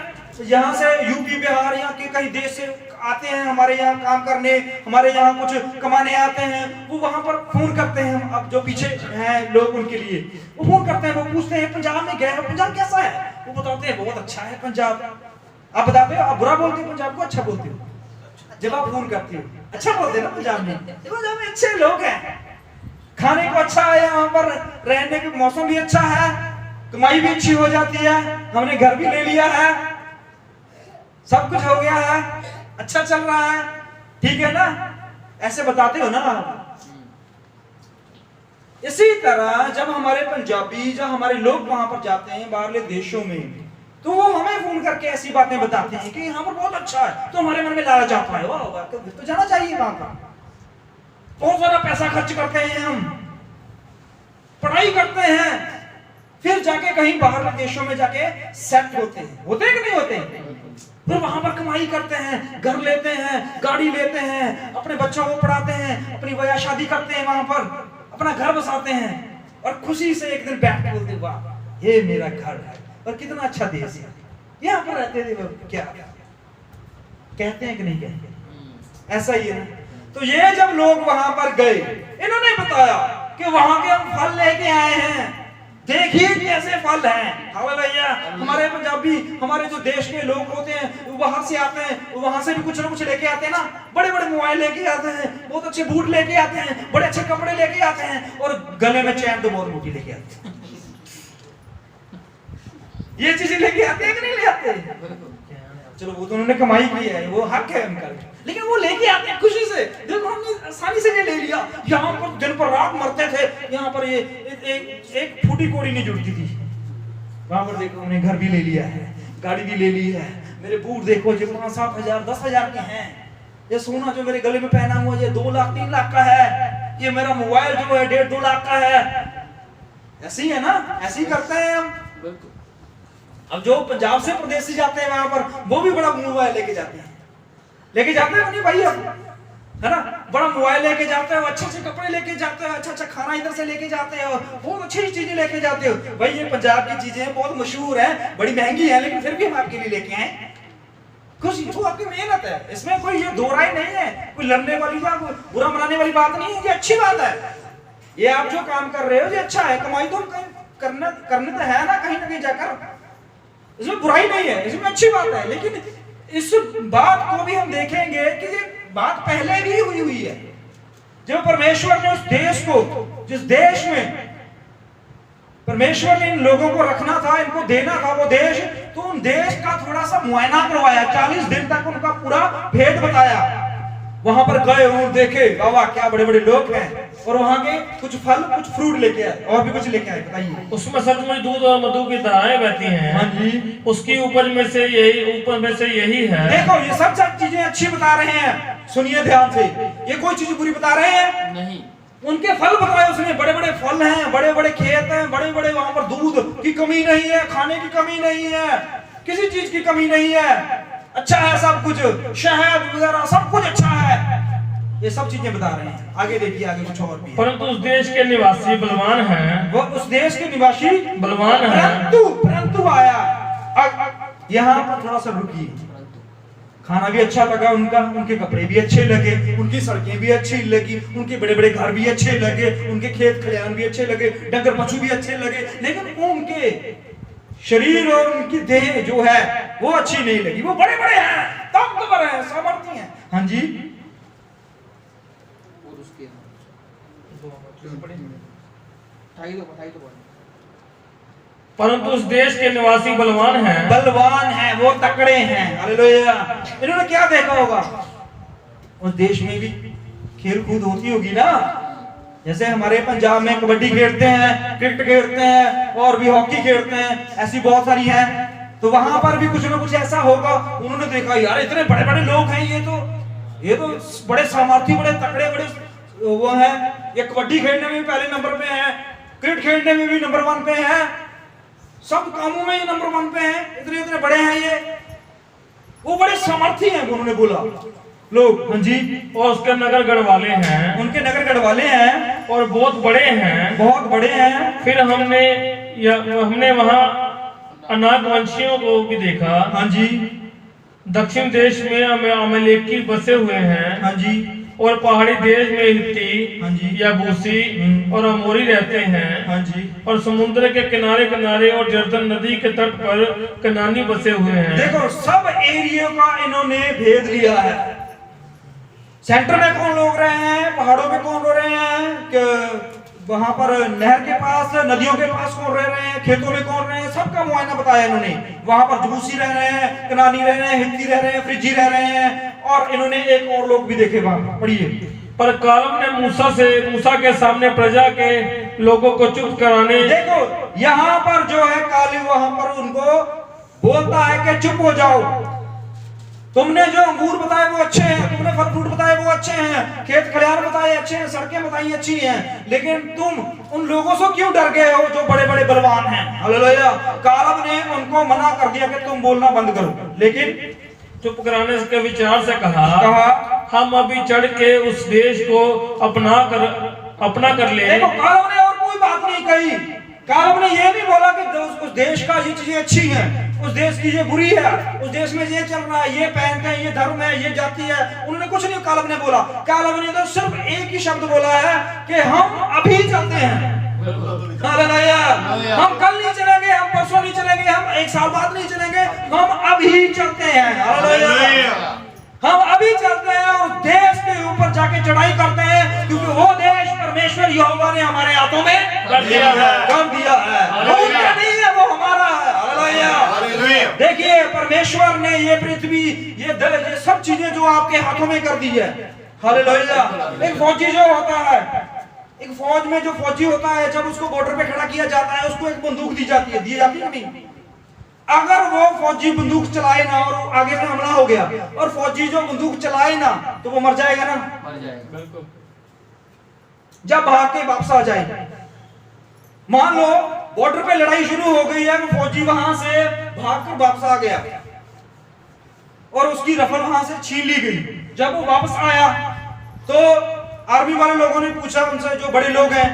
यहाँ से यूपी बिहार यहाँ के कहीं देश से आते हैं हमारे यहाँ काम करने, हमारे यहाँ कुछ कमाने आते हैं, वो वहां पर फोन करते हैं। हम अब जो पीछे हैं लोग उनके लिए वो फोन करते हैं, वो पूछते हैं पंजाब में गए हो, पंजाब कैसा है? वो बताते हैं बहुत अच्छा है पंजाब। आप बताते हो, आप बुरा बोलते हो पंजाब को, अच्छा बोलते हो? जब आप फोन करते हो अच्छा बोलते हो ना पंजाब में, पंजाब में अच्छे लोग हैं, खाने को अच्छा है, यहाँ पर रहने का मौसम भी अच्छा है, कमाई भी अच्छी हो जाती है, हमने घर भी ले लिया है, सब कुछ हो गया है, अच्छा चल रहा है, ठीक है ना? ऐसे बताते हो ना। इसी तरह जब हमारे पंजाबी, जब हमारे लोग वहां पर जाते हैं बाहरले देशों में, तो वो हमें फोन करके ऐसी बातें बताते हैं कि यहाँ पर बहुत अच्छा है, तो हमारे मन में लालच आता है, वाह वाह तो जाना चाहिए वहां पर। बहुत सारा पैसा खर्च करते हैं, हम पढ़ाई करते हैं, फिर जाके कहीं बाहर के देशों में जाके सेट होते हैं, होते कि नहीं होते? फिर वहां पर कमाई करते हैं, घर लेते हैं, गाड़ी लेते हैं, अपने बच्चों को पढ़ाते हैं, अपनी वजह शादी करते हैं, वहां पर अपना घर बसाते हैं, और खुशी से एक दिन बैठ के बोलते हैं वाह ये मेरा घर है और कितना अच्छा देश है, यहाँ पर रहते थे वो। क्या कहते हैं कि नहीं कहते? ऐसा ही है। तो ये जब लोग वहां पर गए, इन्होंने बताया कि वहां के हम फल लेके आए हैं, देखिए कैसे फल हैं। हालेलुया। हमारे पंजाबी, हमारे जो देश के लोग होते हैं बाहर से आते हैं, वहां से भी कुछ ना कुछ लेके आते हैं ना, बड़े बड़े मोबाइल लेके आते हैं, बहुत अच्छे बूट लेके आते हैं, बड़े अच्छे कपड़े लेके आते हैं, और गले में चैन तो बहुत मोटी लेके आते हैं। ये चीजें लेके आते हैं कि नहीं ले आते? चलो वो तो उन्होंने कमाई की है, वो हक है उनका, लेकिन वो लेके आते हैं खुशी से। देखो हमने आसानी से ये ले लिया, यहाँ पर दिन पर रात मरते थे, यहाँ पर ये एक फूटी कोड़ी नहीं जुड़ती थी, वहां पर देखो उन्हें घर भी ले लिया है, गाड़ी भी ले ली है। मेरे बूट देखो जो 5-7 हजार 10 हजार के हैं, ये सोना जो मेरे गले में पहना हुआ ये 2 लाख 3 लाख का है, ये मेरा मोबाइल जो है 1.5-2 लाख का है। ऐसे ही है ना, ऐसे ही करते हैं हम। अब जो पंजाब से प्रदेशी जाते हैं वहां पर, वो भी बड़ा मोबाइल लेके जाते हैं, लेके जाते हैं नहीं भाई, अब है ना, बड़ा मोबाइल लेके जाते हो, अच्छे अच्छे कपड़े लेके जाते हो, अच्छा अच्छा खाना इधर से लेके जाते हो, बहुत अच्छी चीजें लेके जाते हो। भाई ये पंजाब की चीजें बहुत मशहूर है, बड़ी महंगी है, लेकिन फिर भी हम आपके लिए लेके आए। खुशी तो आपकी मेहनत है, इसमें कोई ये दो राय नहीं है, कोई लड़ने वाली या बुरा मनाने वाली बात नहीं है, ये अच्छी बात है। ये आप जो काम कर रहे हो ये अच्छा है, कमाई तो करने तो है ना कहीं जाकर, इसमें बुराई नहीं है, इसमें अच्छी बात है। लेकिन इस बात को भी हम देखेंगे कि ये बात पहले भी हुई है, जब परमेश्वर ने उस देश को, जिस देश में परमेश्वर ने इन लोगों को रखना था, इनको देना था वो देश, तो उन देश का थोड़ा सा मुआयना करवाया, 40 दिन तक उनका पूरा भेद बताया। वहां पर गए और देखे वाह क्या बड़े बड़े लोग हैं, और वहां के कुछ फल कुछ फ्रूट लेके आए, और भी कुछ लेके आए, बताइए। उसमें सचमुच दूध और मधु की धाराएं बहती हैं। हाँ जी। उसकी उपज में से यही है। देखो ये सब चीजें अच्छी बता रहे हैं, सुनिए ध्यान से, ये कोई चीज बुरी बता रहे हैं नहीं। उनके फल बताए उसने, बड़े बड़े फल हैं, बड़े बड़े खेत हैं, बड़े बड़े, वहां पर दूध की कमी नहीं है, खाने की कमी नहीं है, किसी चीज की कमी नहीं है, अच्छा है सब कुछ, शहद वगैरह सब कुछ अच्छा है, ये सब चीजें बता रहे हैं। आगे देखिए, आगे कुछ और भी है। परंतु उस देश के निवासी बलवान हैं, वो उस देश के निवासी बलवान हैं, परंतु आया यहाँ पर थोड़ा सा रुकिए। खाना भी अच्छा लगा उनका, उनके कपड़े भी अच्छे लगे, उनकी सड़कें भी अच्छी लगी, उनके बड़े बड़े घर भी अच्छे लगे, उनके खेत खलिहान भी अच्छे लगे, डंगर पशु भी अच्छे लगे, लेकिन उनके शरीर और उनकी देह जो है वो अच्छी नहीं लगी। वो बड़े बड़े हैं, ताकतवर हैं, सामर्थ्य हैं। हाँ जी, और उसके परंतु उस देश के निवासी बलवान हैं, बलवान हैं, वो तकड़े हैं। हालेलुया। इन्होंने क्या देखा होगा, उस देश में भी खेल कूद होती होगी ना, जैसे हमारे पंजाब में कबड्डी खेलते हैं, क्रिकेट खेलते हैं, और भी हॉकी खेलते हैं, ऐसी बहुत सारी हैं। तो वहां पर भी कुछ ना कुछ ऐसा होगा, उन्होंने देखा यार इतने बड़े बड़े लोग हैं, ये तो बड़े सामर्थी, बड़े तकड़े, बड़े वो हैं, ये कबड्डी खेलने में भी पहले नंबर पे है, क्रिकेट खेलने में भी नंबर 1 पे है, सब कामों में ही नंबर 1 पे है, इतने इतने बड़े हैं ये, वो बड़े सामर्थी हैं, उन्होंने बोला लोग। हाँ जी। और उसके नगर गढ़वाले हैं, उनके नगर गढ़वाले हैं, और बहुत बड़े हैं, बहुत बड़े हैं। फिर हमने वहां अनाथ वंशियों को भी देखा। हाँ जी। दक्षिण देश में अमेलेकी बसे हुए हैं हाँ जी, और पहाड़ी देश में हित्ती, हाँ जी, यबूसी और अमोरी रहते हैं हाँ जी। और समुद्र के किनारे किनारे और जर्दन नदी के तट पर कनानी बसे हुए हैं। देखो सब एरिया का इन्होंने भेद लिया है। सेंटर में कौन लोग रहे हैं, पहाड़ों में कौन रहे हैं, कि वहां पर नहर के पास, नदियों के पास कौन रह रहे हैं, खेतों में कौन रहे हैं, सबका मुआयना बताया इन्होंने। वहां पर जबूसी रह रहे हैं, कनानी रह रहे हैं, हित्ती रह रहे हैं, फ्रिजी रह रहे हैं, और इन्होंने एक और लोग भी देखे वहां। पढ़िए। पर कालम ने मूसा के सामने प्रजा के लोगों को चुप कराने, देखो यहाँ पर जो है काली, वहां पर उनको बोलता है कि चुप हो जाओ, तुमने जो अंगूर बताए वो अच्छे हैं, तुमने फल फ्रूट बताए वो अच्छे हैं, खेत खलिहान बताए अच्छे हैं, सड़कें बताई अच्छी हैं, लेकिन तुम उन लोगों से क्यों डर गए हो जो बड़े बड़े बलवान हैं। हालेलुया। कालब ने उनको मना कर दिया कि तुम बोलना बंद करो, लेकिन चुप कराने के विचार से कहा हम अभी चढ़ के उस देश को अपना कर ले। देखो कालब ने और कोई बात नहीं कही। कालब ने ये नहीं बोला कि उस देश का ये चीजें अच्छी हैं, उस देश की ये बुरी है, उस देश में ये चल रहा है, ये पहनते हैं, ये धर्म है, ये जाति है। उन्होंने कुछ नहीं कालब ने बोला। कालब ने तो सिर्फ एक ही शब्द बोला है कि हम अभी चलते हैं। हालेलुया। हम कल नहीं चलेंगे, हम परसों नहीं चलेंगे, हम एक साल बाद नहीं चलेंगे, हम अभी चलते हैं। हालेलुया। हम अभी चलते हैं और देश के ऊपर जाके चढ़ाई करते हैं, क्योंकि वो देश परमेश्वर यहोवा ने हमारे हाथों में कर दिया है। वो उनका नहीं है, वो हमारा है। हालेलुया। देखिए परमेश्वर ने ये पृथ्वी, ये सब चीजें जो आपके हाथों में कर दी है। हालेलुया। एक फौजी जो होता है, एक फौज में जो फौजी होता है, जब उसको बॉर्डर पे खड़ा किया जाता है, उसको एक बंदूक दी जाती है, दी जाती है नहीं? अगर वो फौजी बंदूक चलाए ना और आगे से हमला हो गया और फौजी जो बंदूक चलाए ना, तो वो मर जाएगा ना। मर जाएगा। बिल्कुल। जब भाग के वापस आ जाए, मान लो बॉर्डर पे लड़ाई शुरू हो गई है, वो फौजी वहां से भाग कर वापस आ गया और उसकी रफल वहां से छीन ली गई। जब वो वापस आया तो आर्मी वाले लोगों ने पूछा उनसे, जो बड़े लोग हैं,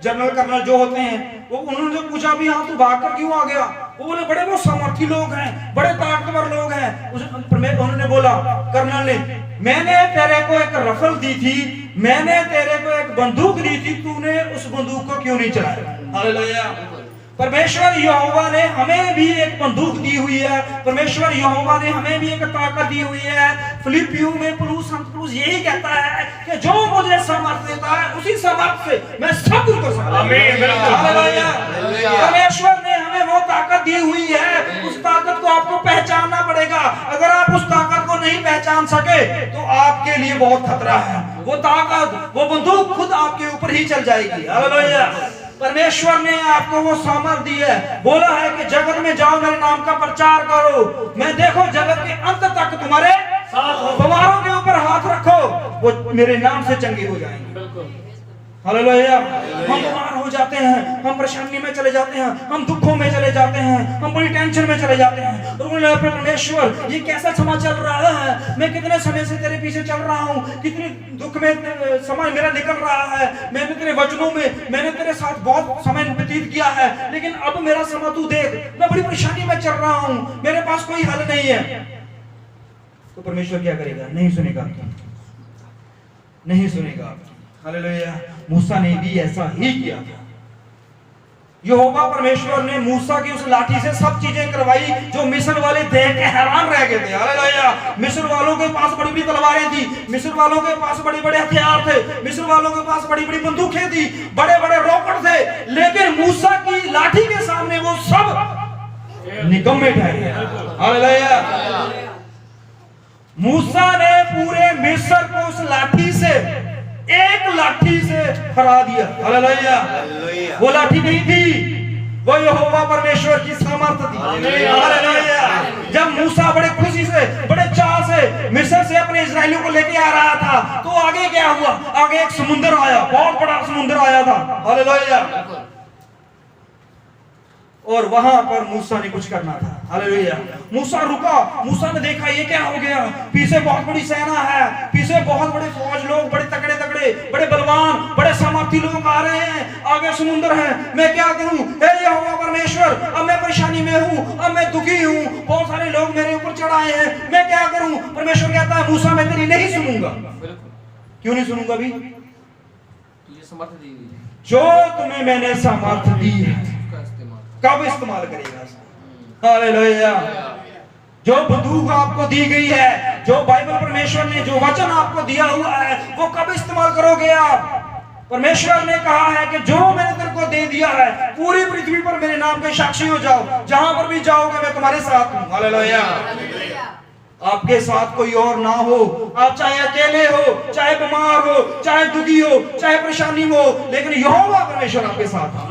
जनरल कर्नल जो होते हैं, वो उन्होंने पूछा भी हाँ तू भाग कर क्यों आ गया? वो बोले बड़े वो सामर्थी लोग हैं, बड़े ताकतवर लोग हैं। उन्होंने बोला कर्नल ने, मैंने तेरे को एक रफल दी थी, मैंने तेरे को एक बंदूक दी थी, तूने उस बंदूक को क्यों नहीं चलाया? हालेलुया। परमेश्वर यहोवा ने हमें भी एक बंदूक दी हुई है, परमेश्वर यहोवा ने हमें भी एक ताकत दी हुई है। फिलिपियों में पौलुस यही कहता है कि जो मुझे सामर्थ देता है उसी सामर्थ से मैं सब कुछ कर सकता हूं। आमीन। हालेलुया। परमेश्वर ने हमें वो ताकत दी हुई है, उस ताकत को आपको पहचानना पड़ेगा। अगर आप उस ताकत को नहीं पहचान सके तो आपके लिए बहुत खतरा है। वो ताकत, वो बंदूक खुद आपके ऊपर ही चल जाएगी। हालेलुया। परमेश्वर ने आपको वो सामर्थ दी है, बोला है कि जगत में जाओ, मेरे नाम का प्रचार करो। मैं देखो जगत के अंत तक तुम्हारे साथ हूं। बीमारों के ऊपर हाथ रखो, वो मेरे नाम से चंगे हो जाएंगे। हालेलुया। हम बीमार हो जाते हैं, हम परेशानी में चले जाते हैं, हम दुखों में चले जाते हैं, हम बड़ी टेंशन में चले जाते हैं। और बोले परमेश्वर ये कैसा समय चल रहा है, मैं कितने समय से तेरे पीछे चल रहा हूँ, कितने दुख में समय मेरा निकल रहा है, मैंने तेरे वचनों में, मैंने तेरे साथ बहुत समय व्यतीत किया है, लेकिन अब मेरा समय तू देख, मैं बड़ी परेशानी में चल रहा हूँ, मेरे पास कोई हल नहीं है। तो परमेश्वर क्या करेगा? नहीं सुनेगा, नहीं सुनेगा। हालेलुया। मूसा ने भी ऐसा ही किया था। यहोवा परमेश्वर ने मूसा की उस लाठी से सब चीजें करवाई जो मिस्र वाले देख के हैरान रह गए थे। हालेलुया। मिस्र वालों के पास बड़ी बड़ी तलवारें थी, मिस्र वालों के पास बड़े बड़े हथियार थे, मिस्र वालों के पास बड़ी बड़ी बंदूकें थी, बड़े बड़े रॉकेट थे, लेकिन मूसा की लाठी के सामने वो सब निकम्मे ठहरे। हालेलुया। मूसा ने पूरे मिस्र को उस लाठी से, एक लाठी से हरा दिया। हालेलुया। वो लाठी नहीं थी, वो यहोवा परमेश्वर की सामर्थ थी। हालेलुया। जब मूसा बड़े खुशी से, बड़े चाह से मिस्र से अपने इस्राएलियों को लेके आ रहा था, तो आगे क्या हुआ? आगे एक समुद्र आया, बहुत बड़ा समुद्र आया था। हालेलुया। और वहां पर मूसा ने कुछ करना था। हालेलुया। मूसा रुका, मूसा ने देखा ये क्या हो गया, पीछे बहुत बड़ी सेना है, पीछे बहुत बड़े फौज लोग, बड़े तगड़े तगड़े, बड़े बलवान, बड़े सामर्थी लोग आ रहे हैं, आगे समुद्र है, मैं क्या करूं? हे यहोवा परमेश्वर, अब मैं परेशानी में हूँ, अब मैं दुखी हूँ, बहुत सारे लोग मेरे ऊपर चढ़ाए हैं, मैं क्या करूँ? परमेश्वर कहता है मूसा मैं तेरी नहीं सुनूंगा। बिल्कुल। क्यों नहीं सुनूंगा भी? तुझे समर्थ दी हुई है, जो तुम्हें मैंने सामर्थ दी है उसका इस्तेमाल। कब इस्तेमाल करेगा? हालेलुया। जो बंदूक आपको दी गई है, जो बाइबल परमेश्वर ने जो वचन आपको दिया हुआ है, वो कब इस्तेमाल करोगे आप? परमेश्वर ने कहा है कि जो मैंने तेरे को दे दिया है, पूरी पृथ्वी पर मेरे नाम के साक्षी हो जाओ, जहां पर भी जाओगे मैं तुम्हारे साथ हूं। हालेलुया। आपके साथ कोई और ना हो, आप चाहे अकेले हो, चाहे बीमार हो, चाहे दुखी हो, चाहे परेशानी हो, लेकिन यहोवा परमेश्वर आपके साथ है।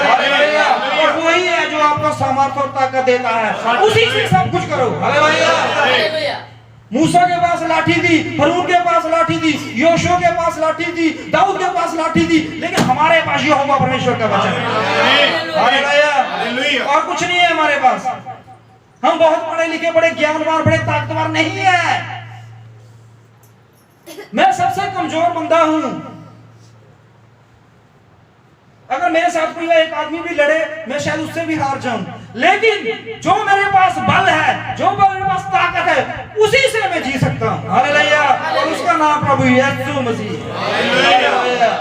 हालेलुया। और वही है जो आपको सामर्थ्य और ताकत देता है, उसी से सब कुछ करो। हालेलुया। मूसा के पास लाठी थी, हारून के पास लाठी थी, योशुआ के पास लाठी थी, दाऊद के पास लाठी थी, लेकिन हमारे पास यहोवा परमेश्वर का वचन है। हालेलुया। और कुछ नहीं है हमारे पास। हम बहुत पढ़े लिखे, बड़े ज्ञानवान, बड़े ताकतवर नहीं है। मैं सबसे कमजोर बंदा हूं। अगर मेरे साथ कोई एक आदमी भी लड़े, मैं शायद उससे भी हार जाऊं, लेकिन जो मेरे पास बल है, जो मेरे पास ताकत है, उसी से मैं जी सकता हूं। हालेलुया। और उसका नाम प्रभु यीशु मसीह। हालेलुया।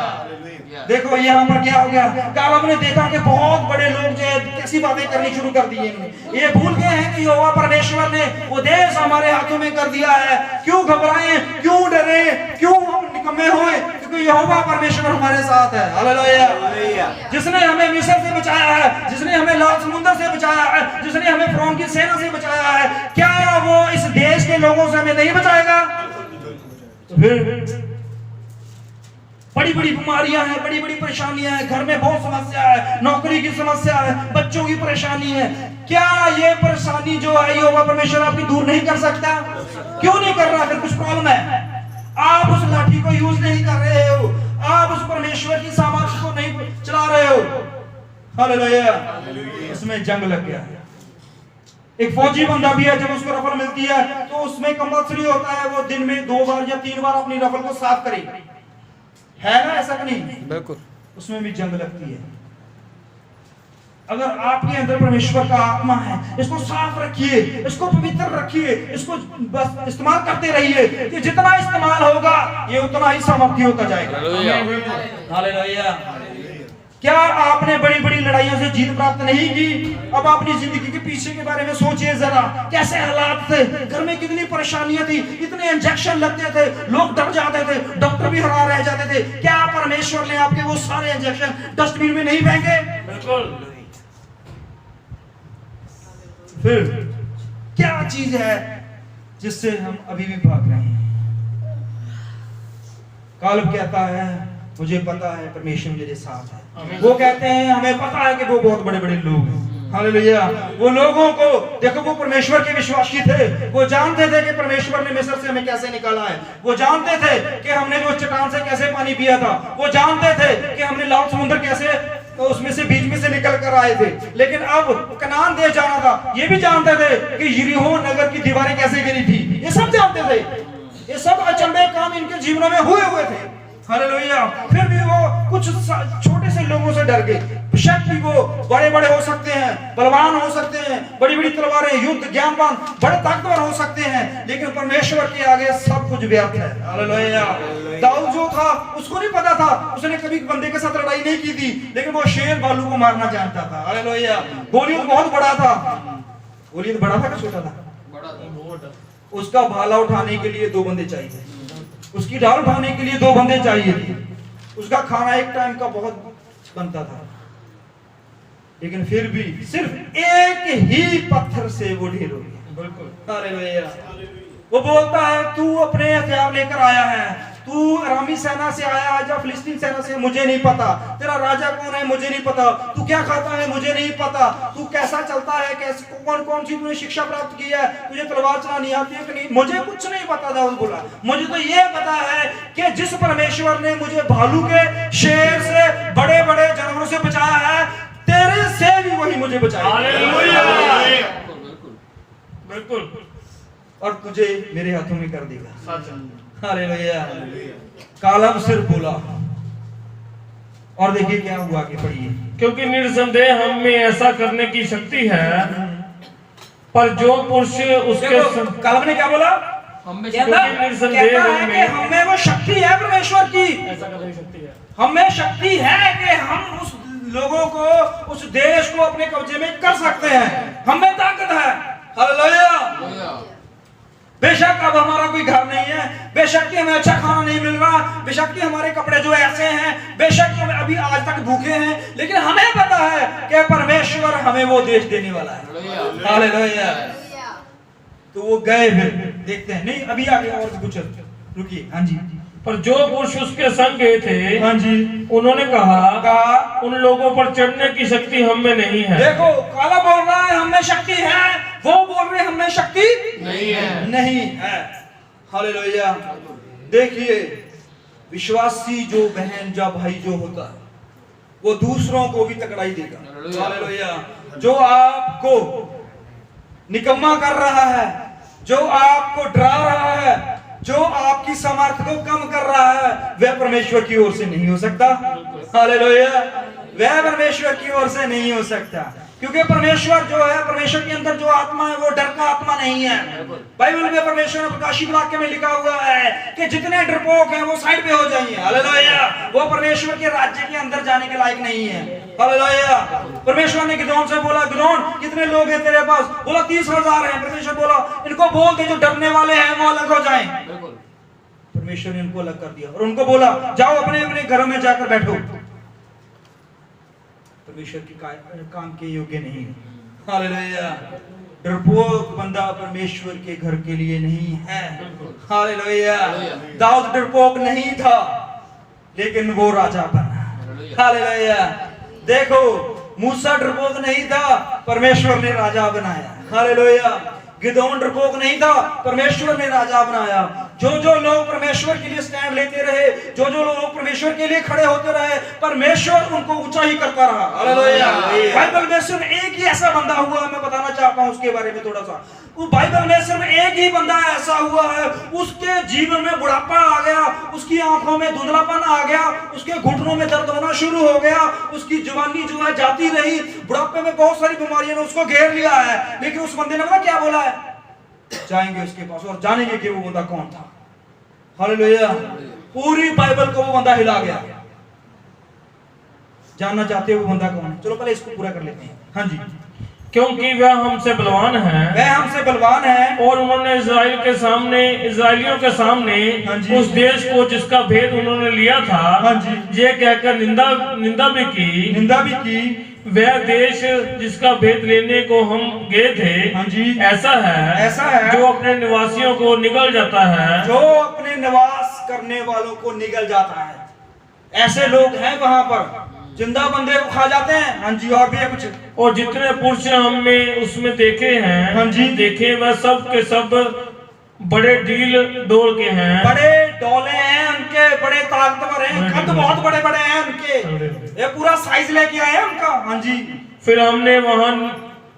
देखो यहाँ पर क्या हो गया, कालम ने देखा कि बहुत बड़े लोग जो है कैसी बातें करनी शुरू कर दी हैं। ये भूल गए हैं कि यहोवा परमेश्वर ने वो देश हमारे हाथों में कर दिया है। क्यों घबराएं, क्यों डरे, क्यों हम निकम्मे होए? क्योंकि यहोवा परमेश्वर हमारे साथ है। हालेलुया। जिसने हमें मिस्र से बचाया है, जिसने हमें लाल समुद्र से बचाया है, जिसने हमें फिरौन की सेना से बचाया है, क्या वो इस देश के लोगों से हमें नहीं बचाएगा? तो फिर बड़ी बड़ी बीमारियां हैं, बड़ी बड़ी परेशानियां हैं, घर में बहुत समस्या है, नौकरी की समस्या है, बच्चों की परेशानी है। क्या ये परेशानी जो है यहोवा परमेश्वर आपकी दूर नहीं कर सकता? क्यों नहीं कर रहा? अगर कुछ प्रॉब्लम है, आप उस लाठी को यूज नहीं कर रहे हो, आप उस परमेश्वर की सामर्थ्य को नहीं चला रहे हो। हालेलुया। इसमें जंग लग गया। एक फौजी बंदा भी है, जब उसको रफल मिलती है तो उसमें कंपल्सरी होता है वो दिन में 2 बार या 3 बार अपनी रफल को साफ करे, है ना? ऐसा कि नहीं? बिल्कुल। उसमें भी जंग लगती है। अगर आपके अंदर परमेश्वर का आत्मा है, इसको साफ रखिए, इसको पवित्र रखिए, इसको बस इस्तेमाल करते रहिए। कि जितना इस्तेमाल होगा ये उतना ही सामर्थ्य होता जाएगा। हालेलुया। क्या आपने बड़ी बड़ी लड़ाइयों से जीत प्राप्त नहीं की? अब अपनी जिंदगी के पीछे के बारे में सोचिए जरा, कैसे हालात थे, घर में कितनी परेशानियां थी, इतने इंजेक्शन लगते थे, लोग डर जाते थे, डॉक्टर भी हैरान रह जाते थे। क्या परमेश्वर ने आपके वो सारे इंजेक्शन डस्टबिन में नहीं फेंके? बिल्कुल। फिर क्या चीज है जिससे हम अभी भी भाग रहे हैं? कालब कहता है मुझे पता है परमेश्वर मेरे साथ है। वो कहते हैं हमें पता है कि वो बहुत बड़े बड़े लोग हैं। हालेलुया। वो लोगों को देखो, वो परमेश्वर के विश्वासी थे, वो जानते थे कि परमेश्वर ने मिस्र से हमें कैसे निकाला है, वो जानते थे कि हमने जो चट्टान से कैसे पानी पिया था, वो जानते थे कि हमने लाल समुद्र कैसे तो उसमें से बीच में से निकल कर आए थे। लेकिन अब कनान देश जाना था, ये भी जानते थे कि यरीहो नगर की दीवारें कैसे गिरी थी, ये सब जानते थे। ये सब अचंभे काम इनके जीवनों में हुए थे। हालेलुया। फिर भी वो कुछ छोटे से लोगों से डर गए। बेशक भी वो बड़े बड़े हो सकते हैं, बलवान हो सकते हैं, बड़ी बड़ी तलवारें, युद्ध ज्ञानवान, बड़े ताकतवर हो सकते हैं, लेकिन परमेश्वर के आगे सब कुछ व्यर्थ है। हालेलुया। दाऊद जो था उसको नहीं पता था, उसने कभी बंदे के साथ लड़ाई नहीं की थी, लेकिन वो शेर भालू को मारना जानता था। हालेलुया। गोलियत बहुत बड़ा था। गोलियत बड़ा था कि छोटा था? बड़ा था। उसका भाला उठाने के लिए 2 बंदे चाहिए, उसकी ढाल उठाने के लिए 2 बंदे चाहिए थे, उसका खाना एक टाइम का बहुत बनता था, लेकिन फिर भी सिर्फ एक ही पत्थर से वो ढेर हो गया। बिल्कुल। हालेलुया। वो बोलता है तू अपने हथियार लेकर आया है, तू अरामी सेना से आया है या फिलिस्तीन सेना से, मुझे नहीं पता। तेरा राजा कौन है मुझे नहीं पता, तू क्या खाता है मुझे नहीं पता, तू कैसा चलता है, कैसे कौन सी तूने शिक्षा प्राप्त की है, तुझे तलवार चलानी आती है कि नहीं, मुझे कुछ नहीं पता। दाऊद बोला मुझे तो ये पता है कि जिस परमेश्वर ने मुझे भालू के, शेर से, बड़े बड़े जानवरों से बचाया है, तेरे से भी वही मुझे बचाएगा। हालेलुया। बिल्कुल। बिल्कुल। और तुझे मेरे हाथों में कर देगा। सच है। हालेलुया। कालब सिर्फ बोला, और देखिए क्या हुआ, आगे पढ़िए। क्योंकि निरसंदेह हम में ऐसा करने की शक्ति है, पर जो पुरुष उसके देखो कालब ने क्या बोला, हम में कहता निरसंदेह है कि हम में वो शक्ति है परमेश्वर की, ऐसा करने की शक्ति है। हम में शक्ति है कि हम उस लोगों को, उस देश को अपने कब्जे में कर सकते हैं। हम में ताकत है। हालेलुया। बेशक अब हमारा कोई घर नहीं है, बेशक कि हमें अच्छा खाना नहीं मिल रहा, बेशक कि हमारे कपड़े जो ऐसे हैं, बेशक हम अभी आज तक भूखे हैं, लेकिन हमें पता है कि परमेश्वर हमें वो देश देने वाला है। हालेलुया। तो वो गए, फिर देखते हैं, नहीं अभी आगे और कुछ रुकिए। हाँ जी। पर जो पुरुष उसके संग गए थे, हाँ जी, उन्होंने कहा उन लोगों पर चढ़ने की शक्ति हम में नहीं है। देखो काला बोल रहा है हम में शक्ति है, वो बोल रहे हम में शक्ति नहीं है। हालेलुया। देखिए विश्वासी जो बहन या भाई जो होता है वो दूसरों को भी तकड़ाई देगा। हालेलुया। जो आपको निकम्मा कर रहा है, जो आपको डरा रहा है, जो आपकी सामर्थ्य को कम कर रहा है, वह परमेश्वर की ओर से नहीं हो सकता। हालेलुया। वह परमेश्वर की ओर से नहीं हो सकता, क्योंकि परमेश्वर जो है, परमेश्वर के अंदर जो आत्मा है वो डर का आत्मा नहीं है। बाइबल में परमेश्वर ने प्रकाशित वाक्य में लिखा हुआ है कि जितने डरपोक हैं वो साइड पे हो जाइए। हालेलुया। वो परमेश्वर के राज्य के अंदर जाने के लायक नहीं है। हालेलुया। परमेश्वर ने गिदोन से बोला, गिदोन कितने लोग हैं तेरे पास? बोला 30,000 हैं। परमेश्वर बोला इनको बोल दे जो डरने वाले हैं वो अलग हो जाएं। परमेश्वर ने उनको अलग कर दिया और उनको बोला जाओ अपने अपने घरों में जाकर बैठो। परमेश्वर की काम के योग्य नहीं है। हालेलुया। डरपोक बंदा परमेश्वर के घर के लिए नहीं है। हालेलुया। दाऊद डरपोक नहीं था, लेकिन वो राजा बना। हालेलुया। देखो मूसा डरपोक नहीं था, परमेश्वर ने राजा बनाया। हालेलुया। गिदोन डरपोक नहीं था, परमेश्वर ने राजा बनाया। जो जो लोग परमेश्वर के लिए स्टैंड लेते रहे, जो जो लोग परमेश्वर के लिए खड़े होते रहे, परमेश्वर उनको ऊंचा ही करता रहा। हालेलुया। बाइबल में सिर्फ एक ही ऐसा बंदा हुआ है, मैं बताना चाहता हूं उसके बारे में थोड़ा सा। बाइबल में सिर्फ एक ही बंदा ऐसा हुआ है, उसके जीवन में बुढ़ापा आ गया, उसकी आंखों में धुंधलापन आ गया, उसके घुटनों में दर्द होना शुरू हो गया, उसकी जवानी जो है जाती रही, बुढ़ापे में बहुत सारी बीमारियों ने उसको घेर लिया है, लेकिन उस बंदे ने पता क्या बोला है? जाएंगे उसके पास और जानेंगे कि वो बंदा कौन था। हालेलुया। पूरी बाइबल को वो बंदा हिला गया। जानना चाहते हो वो बंदा कौन है? चलो पहले इसको पूरा कर लेते हैं। हाँ जी। क्योंकि वह हमसे बलवान है, वह हमसे बलवान है, और उन्होंने इजराइलियों के सामने उस देश को जिसका भेद उन्होंने लिया था, ये कहकर निंदा भी की। वह देश जिसका भेद लेने को हम गए थे, ऐसा है जो अपने निवासियों को निगल जाता है, जो अपने निवास करने वालों को निगल जाता है। ऐसे लोग हैं वहां पर, जिंदा बंदे को खा जाते हैं। हाँ जी। और भी है कुछ? और जितने पुरुष हमने उसमें देखे हैं, हाँ जी, देखे वह सब के सब बड़े डील डोल के हैं, बड़े डोले हैं उनके, बड़े ताकतवर हैं, कद बहुत बड़े बड़े हैं उनके, ये पूरा साइज लेके आए हैं उनका। हाँ जी। फिर हमने वहां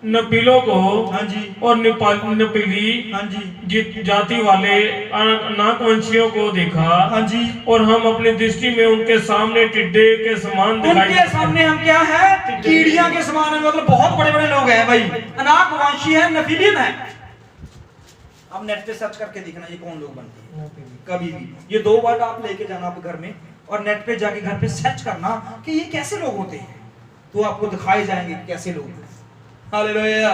नपीलों को, हाँ जी, और नपीली, हाँ जी, जाति वाले नागवंशियों को देखा। हाँ जी। और हम अपनी दृष्टि में उनके सामने टिड्डे के समान दिखाई, उनके सामने हम क्या है? कीड़ियां के समान है। मतलब बहुत बड़े बड़े लोग हैं भाई, अनाकवंशी है, नफीलियन है। अब नेट पे सर्च करके देखना ये कौन लोग बनते हैं कभी भी। ये 2 वर्ड आप लेके जाना आप घर में, और नेट पे जाके घर पे सर्च करना कि ये कैसे लोग होते हैं, तो आपको दिखाए जाएंगे कैसे लोग हैं। हालेलुया।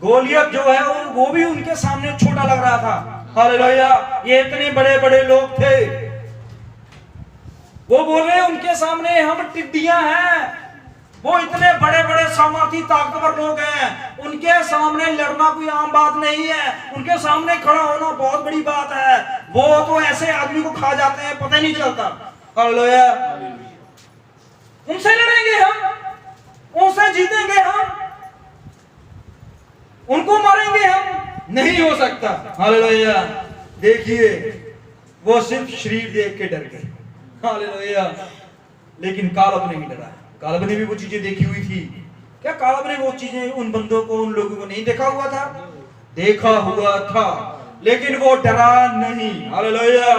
गोलियत जो है वो भी उनके सामने छोटा लग रहा था। हालेलुया। ये इतने बड़े बड़े लोग थे, वो बोले उनके सामने हम टिड्डियां हैं। वो इतने बड़े बड़े सामर्थी ताकतवर लोग हैं, उनके सामने लड़ना कोई आम बात नहीं है, उनके सामने खड़ा होना बहुत बड़ी बात है। वो तो ऐसे आदमी को खा जाते हैं, पता ही नहीं चलता। हालेलुया। उनसे लड़ेंगे हम, उनसे जीतेंगे हम, उनको मारेंगे हम? नहीं हो सकता। हालेलुया। देखिए वो सिर्फ शरीर देख के डर गए। हालेलुया। लेकिन कालब नहीं डरा। कालब ने भी वो चीजें देखी हुई थी। क्या कालब ने वो चीजें उन बंदों को, उन लोगों को नहीं देखा हुआ था? देखा हुआ था, लेकिन वो डरा नहीं। हालेलुया।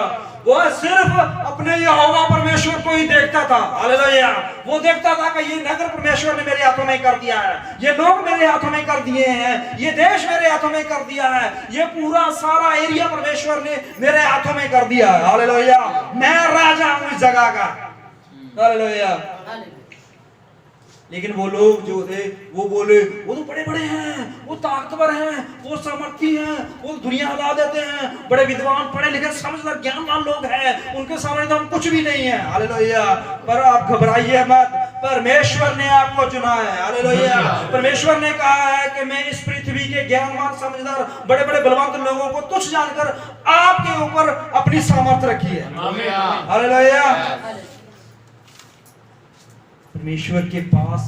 वो सिर्फ अपने यहोवा परमेश्वर को ही देखता था। हालेलुया। वो देखता था कि ये नगर परमेश्वर ने मेरे हाथों में कर दिया है, ये लोग मेरे हाथों में कर दिए हैं, ये देश मेरे हाथों में कर दिया है, ये पूरा सारा एरिया परमेश्वर ने मेरे हाथों में कर दिया है। हालेलुया। मैं राजा हूं इस जगह का। हालेलुया। लेकिन वो लोग जो थे वो बोले वो तो बड़े बड़े हैं, वो ताकतवर हैं, वो सामर्थी हैं, वो दुनिया हिला देते हैं, बड़े विद्वान पढ़े लिखे समझदार ज्ञानवान लोग हैं, उनके सामने तो हम कुछ भी नहीं है। हालेलुया। पर आप घबराइए मत, परमेश्वर ने आपको चुना है। हालेलुया। परमेश्वर ने कहा है कि मैं इस पृथ्वी के ज्ञानवान समझदार बड़े बड़े बलवंत लोगों को तुच्छ जानकर आपके ऊपर अपनी सामर्थ रखी है। हालेलुया। परमेश्वर के पास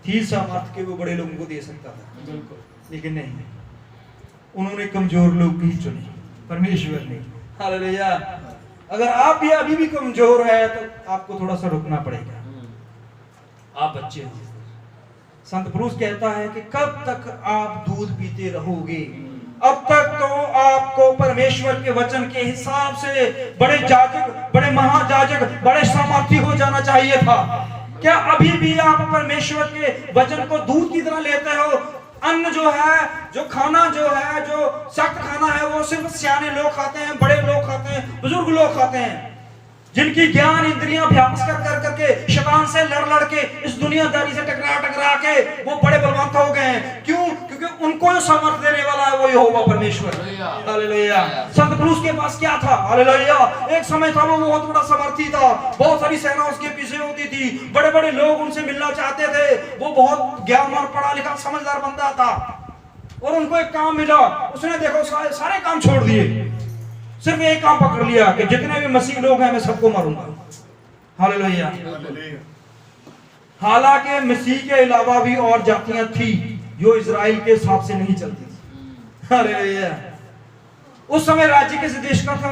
थी सामर्थ के वो बड़े लोगों को दे सकता था, लेकिन नहीं, उन्होंने कमजोर लोग ही चुने, परमेश्वर ने। हालेलुया। अगर आप भी अभी भी कमजोर है तो आपको थोड़ा सा रुकना पड़ेगा, आप बच्चे हो। संत पुरुष कहता है कि कब तक आप दूध पीते रहोगे, अब तक तो आपको परमेश्वर के वचन के हिसाब से बड़े जाजक, बड़े महाजाजक, बड़े सामर्थी हो जाना चाहिए था। क्या अभी भी आप परमेश्वर के वचन को दूध की तरह लेते हो? अन्न जो है, जो खाना जो है, जो सख्त खाना है, वो सिर्फ सियाने लोग खाते हैं, बड़े लोग खाते हैं, बुजुर्ग लोग खाते हैं, जिनकी ज्ञान इंद्रियां अभ्यास कर करके शैतान से लड़ के इस दुनियादारी से टकरा के वो बड़े बलवंत हो गए हैं। क्यों? क्योंकि उनको सामर्थ देने वाला है वो यहोवा परमेश्वर। हालेलुया। संत पुरुष के पास क्या था? हालेलुया। एक समय था वो बहुत बड़ा सामर्थी था, बहुत सारी सेना उसके पीछे होती थी, बड़े बड़े लोग उनसे मिलना चाहते थे, वो बहुत ज्ञानवान पढ़ा लिखा समझदार बंदा था, और उनको एक काम मिला, उसने देखो सारे काम छोड़ दिए, सिर्फ एक काम पकड़ लिया कि जितने भी मसीह लोग हैं मैं सबको मारूंगा। हालेलुया। हालांकि मसीह के अलावा भी और जातियां थी जो इजराइल के हिसाब से नहीं चलती थी। हालेलुया। उस समय राज्य किस देश का था?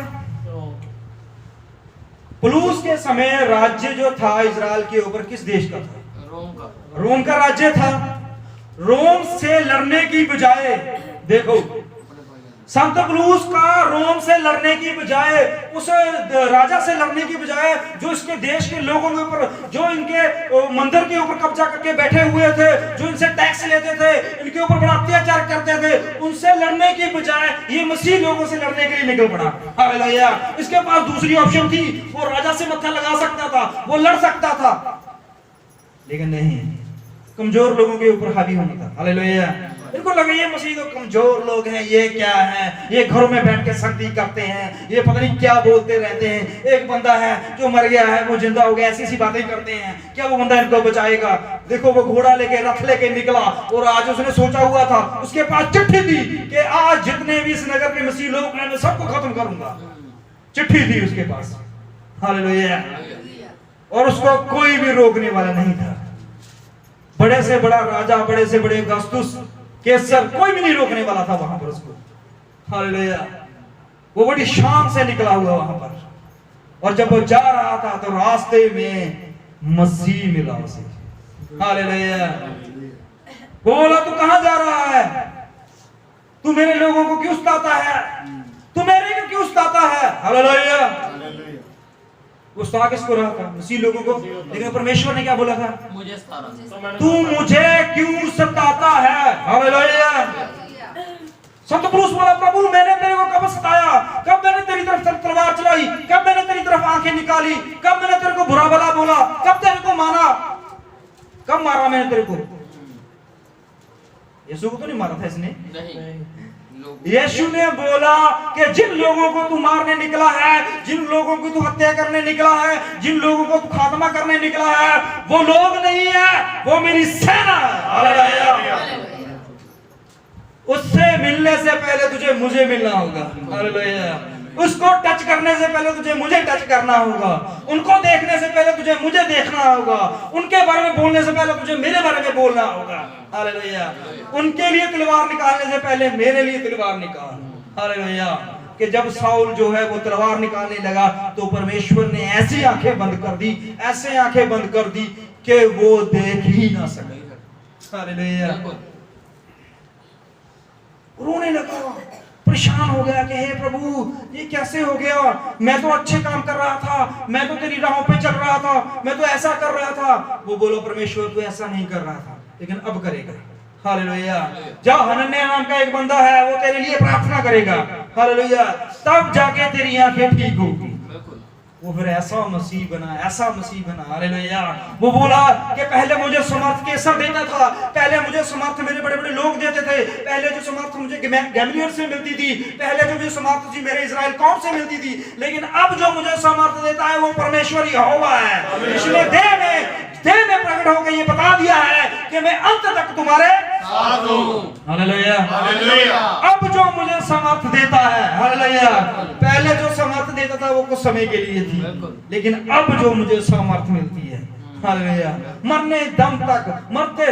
पुलूस के समय राज्य जो था इजराइल के ऊपर किस देश का था? रोम का राज्य था। रोम से लड़ने की बजाय, देखो संत पुलूस का रोम से लड़ने की बजाय, उस राजा से लड़ने की बजाय, जो इसके देश के लोगों के ऊपर, जो इनके मंदिर के ऊपर कब्जा करके बैठे हुए थे, जो इनसे टैक्स लेते थे, इनके ऊपर बड़ा अत्याचार करते थे, उनसे लड़ने की बजाय ये मसीह लोगों से लड़ने के लिए निकल पड़ा। हालेलुया। इसके पास दूसरी ऑप्शन थी, वो राजा से मत्था लगा सकता था, वो लड़ सकता था, लेकिन नहीं, कमजोर लोगों के ऊपर हावी होना था। हालेलुया। इनको लगा ये मसीह तो कमजोर लोग हैं, ये क्या है, ये घरों में बैठ के सख्ती करते हैं, ये पता नहीं क्या बोलते रहते हैं, एक बंदा है जो मर गया है वो जिंदा हो गया, ऐसी सी बातें करते हैं, क्या वो बंदा इनको बचाएगा? देखो वो घोड़ा लेके रथ लेके निकला, और आज उसने सोचा हुआ था, उसके पास चिट्ठी थी कि आज जितने भी इस नगर के मसीह लोग हैं मैं सबको खत्म करूंगा। चिट्ठी थी उसके पास। हालेलुया। और उसको कोई भी रोकने वाला नहीं था। बड़े से बड़ा राजा, बड़े से बड़े अगस्तुस, कैसर, कोई भी नहीं रोकने वाला था वहां पर उसको। हालेलुया। वो बड़ी शान से निकला हुआ वहां पर, और जब वो जा रहा था तो रास्ते में मसीह मिला उसे। हालेलुया। वो बोला तू कहां जा रहा है? तू मेरे लोगों को क्यों सताता है? तू मेरे को क्यों सताता है? हालेलुया। वो सता किसको रहा था? मसीह लोगों को। लेकिन परमेश्वर ने क्या बोला था? मुझे सताना। तू मुझे क्यों सताता है? हालेलुया। संत पुरुष बोला प्रभु मैंने तेरे को कब सताया? कब मैंने तेरी तरफ तलवार चलाई? कब मैंने तेरी तरफ आंखें निकाली? कब मैंने तेरे को बुरा भला बोला? कब तेरे को मारा? कब मारा मैंने तेरे को? यीशु को तो नहीं मारा था इसने। नहीं। यीशु ने बोला कि जिन लोगों को तू मारने निकला है, जिन लोगों को तू हत्या करने निकला है, जिन लोगों को तू खात्मा करने निकला है, वो लोग नहीं है, वो मेरी सेना है। उससे मिलने से पहले तुझे मुझे मिलना होगा। हालेलुया। उसको टच करने से पहले तुझे मुझे टच करना होगा, उनको देखने से पहले तुझे मुझे देखना होगा, उनके बारे में बोलने से पहले तुझे मेरे बारे में बोलना होगा। हालेलुया। उनके लिए तलवार निकालने से पहले मेरे लिए तलवार निकाल। हालेलुया। कि जब साउल जो है वो तलवार निकालने लगा तो परमेश्वर ने ऐसी आंखें बंद कर दी, ऐसे आंखें बंद कर दी कि वो देख ही ना सके। हालेलुया। रोने लगा, परेशान हो गया कि हे प्रभु ये कैसे हो गया, मैं तो अच्छे काम कर रहा था, मैं तो तेरी राहों पे चल रहा था, मैं तो ऐसा कर रहा था। वो बोलो परमेश्वर तू ऐसा नहीं कर रहा था लेकिन अब करेगा। हालेलुया। जब हनन्याह नाम का एक बंदा है वो तेरे लिए प्रार्थना करेगा, हालेलुया, तब जाके तेरी आंखें ठीक होगी। वो फिर ऐसा मसीह बना, ऐसा मसीह बना, हालेलुया। वो बोला कि पहले मुझे समर्थ कैसा देता था, पहले मुझे समर्थ मेरे बड़े बड़े लोग देते थे, पहले जो समर्थ मुझे गैमलियल से मिलती थी, पहले जो मुझे समर्थ थी मेरे इजराइल कौम से मिलती थी, लेकिन अब जो मुझे समर्थ देता है वो परमेश्वर यहोवा है। इसलिए देह में प्रकट होकर ये बता दिया है कि मैं अंत तक तुम्हारे साथ हूं। Hallelujah, hallelujah. अब जो मुझे समर्थ देता है, हालेलुया, पहले जो समर्थ देता था वो कुछ समय के लिए थी, लेकिन अब जो मुझे समर्थ मिलती है, हालेलुया, मरते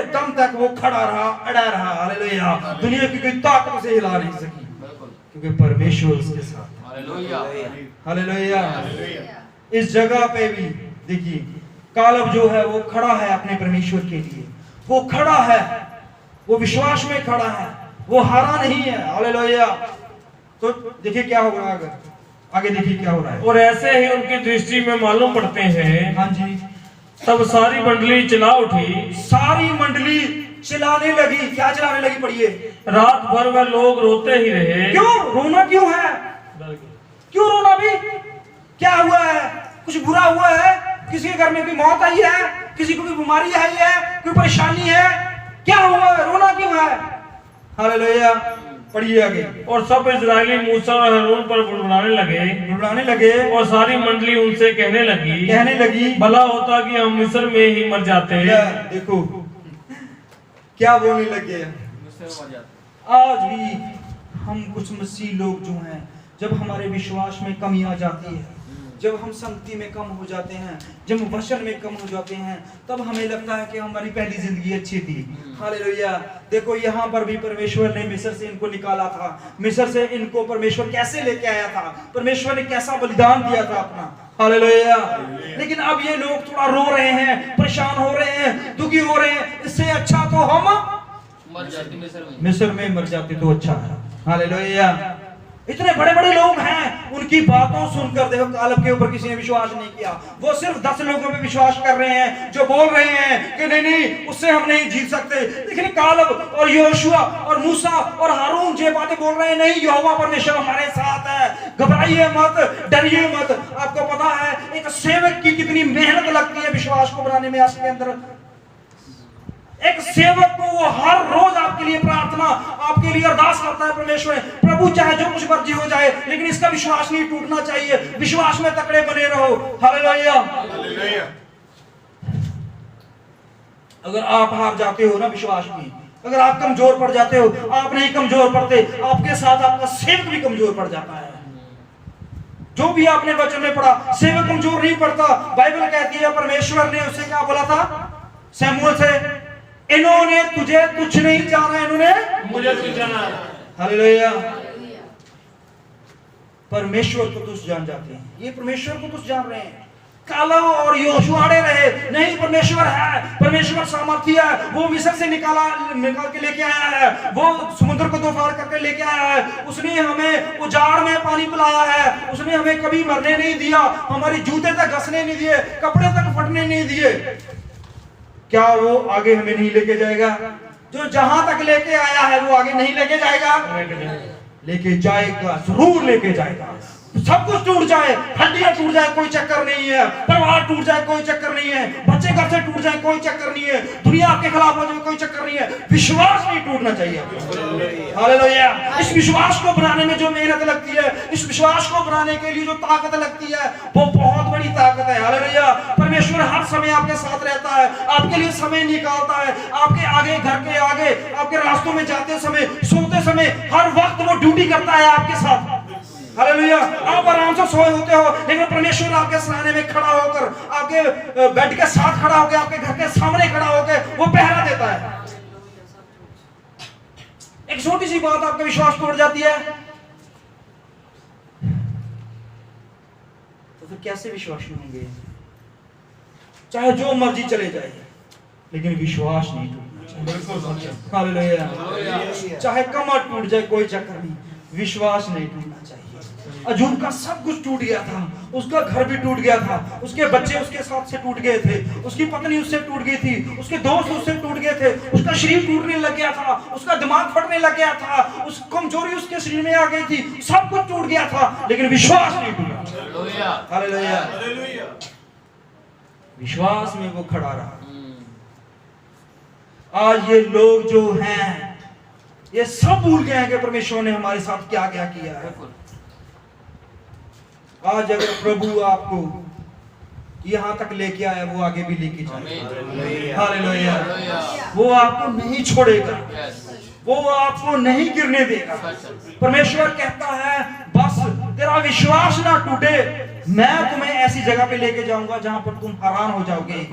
दम तक वो खड़ा रहा, अड़ा रहा, हालेलुया। दुनिया की कोई ताकत उसे हिला नहीं सकी क्योंकि परमेश्वर उसके साथ। Hallelujah, hallelujah. इस जगह पे भी देखिए कालेब जो है वो खड़ा है अपने परमेश्वर के लिए, वो खड़ा है, वो विश्वास में खड़ा है, वो हारा नहीं है। हालेलुया। तो देखिए क्या हो रहा है आगे देखिए क्या हो रहा है। और ऐसे ही उनकी दृष्टि में मालूम पड़ते हैं। हाँ जी। तब सारी मंडली चिल्ला उठी, सारी मंडली चिल्लाने लगी। क्या चिल्लाने लगी पढ़िए। रात भर वह लोग रोते ही रहे। क्यों रोना, क्यों है, क्यों रोना भी, क्या हुआ है, कुछ बुरा हुआ है, किसी के घर में कोई मौत आई है, किसी को कोई बीमारी आई है, कोई परेशानी है, क्या हुआ है, रोना क्यों है। हालेलुया। पढ़िए आगे। और सब इजरायली मूसा और हारून पर बुड़बुड़ाने लगे और सारी मंडली उनसे कहने लगी भला होता कि हम मिस्र में ही मर जाते। देखो क्या बोलने लगे। आज भी हम कुछ मसीह लोग जो हैं, जब हमारे विश्वास में कमी आ जाती है, जब हम संगति में कम हो जाते हैं, जब वचन में कम हो जाते हैं, तब हमें लगता है कि हमारी पहली जिंदगी अच्छी थी। हालेलुया। देखो यहाँ पर भी परमेश्वर ने मिस्र से इनको निकाला था, मिस्र से इनको परमेश्वर कैसे लेके आया था, परमेश्वर ने कैसा बलिदान दिया था अपना। हालेलुया। लेकिन अब ये लोग थोड़ा रो रहे हैं, परेशान हो रहे हैं, दुखी हो रहे हैं। इससे अच्छा तो हम मिस्र में मर जाते तो अच्छा है। हालेलुया। इतने बड़े बड़े लोग हैं, उनकी बातों सुनकर देखो कालेब के ऊपर किसी ने विश्वास नहीं किया। वो सिर्फ 10 लोगों पे विश्वास कर रहे हैं जो बोल रहे हैं कि नहीं उससे हम नहीं जीत सकते। लेकिन कालेब और यहोशुआ और मूसा और हारून जो बातें बोल रहे हैं, नहीं यहोवा परमेश्वर हमारे साथ है, घबराइए मत, डरिए मत। आपको पता है एक सेवक की कितनी मेहनत लगती है विश्वास को बनाने में। आपके अंदर एक सेवक को वो हर रोज आपके लिए प्रार्थना, आपके लिए अरदास करता है परमेश्वर, प्रभु चाहे जो कुछ मर्जी हो जाए लेकिन इसका विश्वास नहीं टूटना चाहिए, विश्वास में तकड़े बने रहो। हालेलुया। अगर आप हार जाते हो ना विश्वास में, अगर आप कमजोर पड़ जाते हो, आप नहीं कमजोर पड़ते, आपके साथ आपका सेवक भी कमजोर पड़ जाता है। जो भी आपने वचन में पढ़ा, सेवक कमजोर नहीं पड़ता। बाइबल कहती है परमेश्वर ने उसे क्या बोला था शमूएल से, इन्होंने तुझे तुच्छ नहीं जाना, इन्होंने मुझे तुझ जाना। हालेलुया। परमेश्वर को तुच्छ जान जाते हैं, ये परमेश्वर को तुच्छ जान रहे हैं। कालेब और यहोशुआ अड़े रहे, नहीं परमेश्वर है, परमेश्वर सामर्थी है, वो मिस्र से निकाल के लेके आया है, वो समुद्र को दो फाड़ करके लेके आया है, उसने हमें उजाड़ में पानी पिलाया है, उसने हमें कभी मरने नहीं दिया, हमारे जूते तक घसने नहीं दिए, कपड़े तक फटने नहीं दिए। क्या वो आगे हमें नहीं लेके जाएगा? जो जहां तक लेके आया है वो आगे नहीं लेके जाएगा? लेके जाएगा, जरूर लेके जाएगा। सब कुछ टूट जाए, हड्डियां टूट जाए कोई चक्कर नहीं है, परिवार टूट जाए कोई चक्कर नहीं है, बच्चे घर से टूट जाए कोई चक्कर नहीं है, दुनिया आपके खिलाफ हो जाए कोई चक्कर नहीं है, विश्वास नहीं टूटना चाहिए। हालेलुया। इस विश्वास को बनाने में जो मेहनत लगती है, इस विश्वास को बनाने के लिए जो ताकत लगती है, वो बहुत बड़ी ताकत है। हालेलुया। परमेश्वर हर समय आपके साथ रहता है, आपके लिए समय निकालता है, आपके आगे, घर के आगे, आपके रास्तों में जाते समय, सोते समय, हर वक्त वो ड्यूटी करता है आपके साथ। हालेलुया। आप आराम से सोए होते हो लेकिन परमेश्वर आपके सराहने में खड़ा होकर, आपके बेड के साथ खड़ा होकर, आपके घर के सामने खड़ा होकर वो पहरा देता है। एक छोटी सी बात आपका विश्वास तोड़ जाती है तो फिर कैसे विश्वासी होंगे? चाहे जो मर्जी चले जाए लेकिन विश्वास नहीं टूटना चाहिए। हालेलुया। चाहे कमर टूट जाए कोई चक्कर नहीं, विश्वास नहीं टूटना चाहिए। अय्यूब का सब कुछ टूट गया था, उसका घर भी टूट गया था, उसके बच्चे उसके साथ से टूट गए थे, उसकी पत्नी उससे टूट गई थी, उसके दोस्त उससे टूट गए थे, उसका शरीर टूटने लग गया था, उसका दिमाग फटने लग गया था, उस कमजोरी उसके शरीर में आ गई थी, सब कुछ टूट गया था, लेकिन विश्वास नहीं टूटा। हालेलुया। विश्वास में वो खड़ा रहा। आज ये लोग जो हैं ये सब भूल गए हैं कि परमेश्वर ने हमारे साथ क्या क्या किया है। आज अगर प्रभु आपको यहां तक लेके आया, वो आगे भी लेके जाएगा। हालेलुया। वो आपको नहीं छोड़ेगा, वो आपको नहीं गिरने देगा। परमेश्वर कहता है बस तेरा विश्वास ना टूटे, मैं तुम्हें ऐसी जगह पे लेके जाऊंगा जहां पर तुम हैरान हो जाओगे।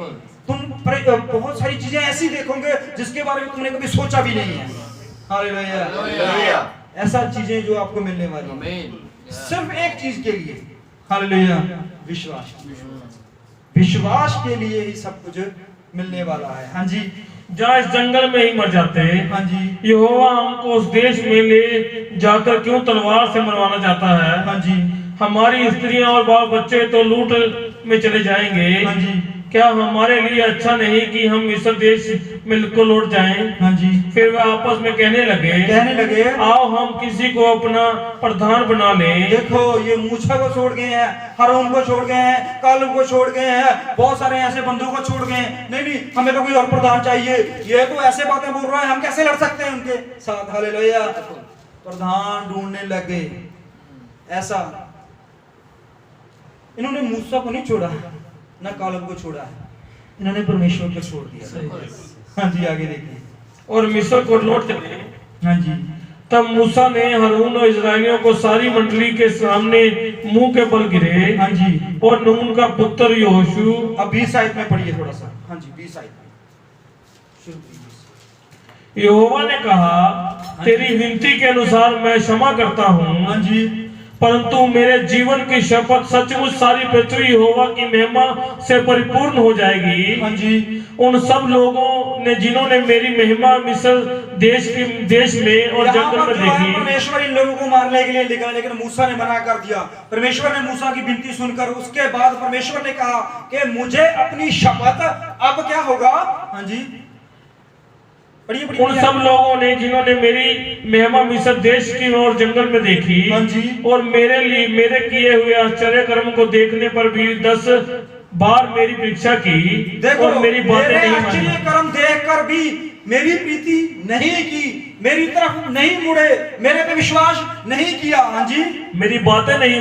तुम बहुत सारी चीजें ऐसी देखोगे जिसके बारे में तुमने कभी सोचा भी नहीं है। हालेलुया। ऐसा चीजें जो आपको मिलने वाली है सिर्फ एक चीज के लिए। हालेलुया। विश्वास। विश्वास के लिए ही सब कुछ मिलने वाला है। हाँ जी। जहाँ इस जंगल में ही मर जाते हैं। हाँ जी। यहोवा हमको उस देश में ले जाकर क्यों तलवार से मरवाना चाहता है? हाँ जी। हमारी स्त्रियां और बाल बच्चे तो लूट में चले जाएंगे। हाँ जी। क्या हमारे लिए अच्छा नहीं कि हम मिस्र देश में को लौट जाएं? हाँ जी। फिर वे आपस में कहने लगे आओ हम किसी को अपना प्रधान बना लें। देखो ये मूसा को छोड़ गए हैं, हारून को छोड़ गए हैं, कालेब को छोड़ गए हैं, बहुत सारे ऐसे बंधुओं को छोड़ गए हैं। नहीं हमें तो कोई और प्रधान चाहिए। ये तो ऐसे बातें बोल रहा है, हम कैसे लड़ सकते हैं उनके साथ। हालेलुया। प्रधान ढूंढने लगे। ऐसा इन्होंने मूसा को नहीं छोड़ा ना कालेब को छोड़ा है, इन्होंने परमेश्वर को छोड़ दिया। हाँ जी। आगे देखिए। और मिस्र को लौट चले। हाँ जी। तब मूसा ने हारून और इस्राएलियों को सारी मंडली के सामने मुंह के बल गिरे। हाँ जी। और नून का पुत्र यहोशू। अब 20 आयत में पढ़िए थोड़ा सा। हाँ जी 20 आयत में। यहोवा ने कहा तेरी विनती के अनुसार मैं क्षमा करता हूँ। हाँ जी। परंतु मेरे जीवन की शपथ सचमुच सारी पृथ्वी यहोवा की महिमा से परिपूर्ण हो जाएगी। हाँ जी। उन सब लोगों ने जिन्होंने मेरी महिमा मिस्र देश में और जंगल में देखी। परमेश्वर इन लोगों को मारने के लिए निकला, लेकिन मूसा ने मना कर दिया। परमेश्वर ने मूसा की विनती सुनकर उसके बाद परमेश्वर ने कहा कि मुझे अपनी शपथ अब क्या होगा। हाँ जी। उन सब लोगों ने जिन्होंने मेरी महिमा मिस्र देश की और जंगल में देखी। हाँ जी। और मेरे किए हुए आश्चर्य कर्म को देखने पर भी 10 बार मेरी परीक्षा की। देखो, और मेरी बातें नहीं मानी। आश्चर्य कर्म देखकर भी मेरी प्रीति नहीं की, मेरी तरफ नहीं मुड़े, मेरे पे विश्वास नहीं किया। हाँ जी। मेरी बातें नहीं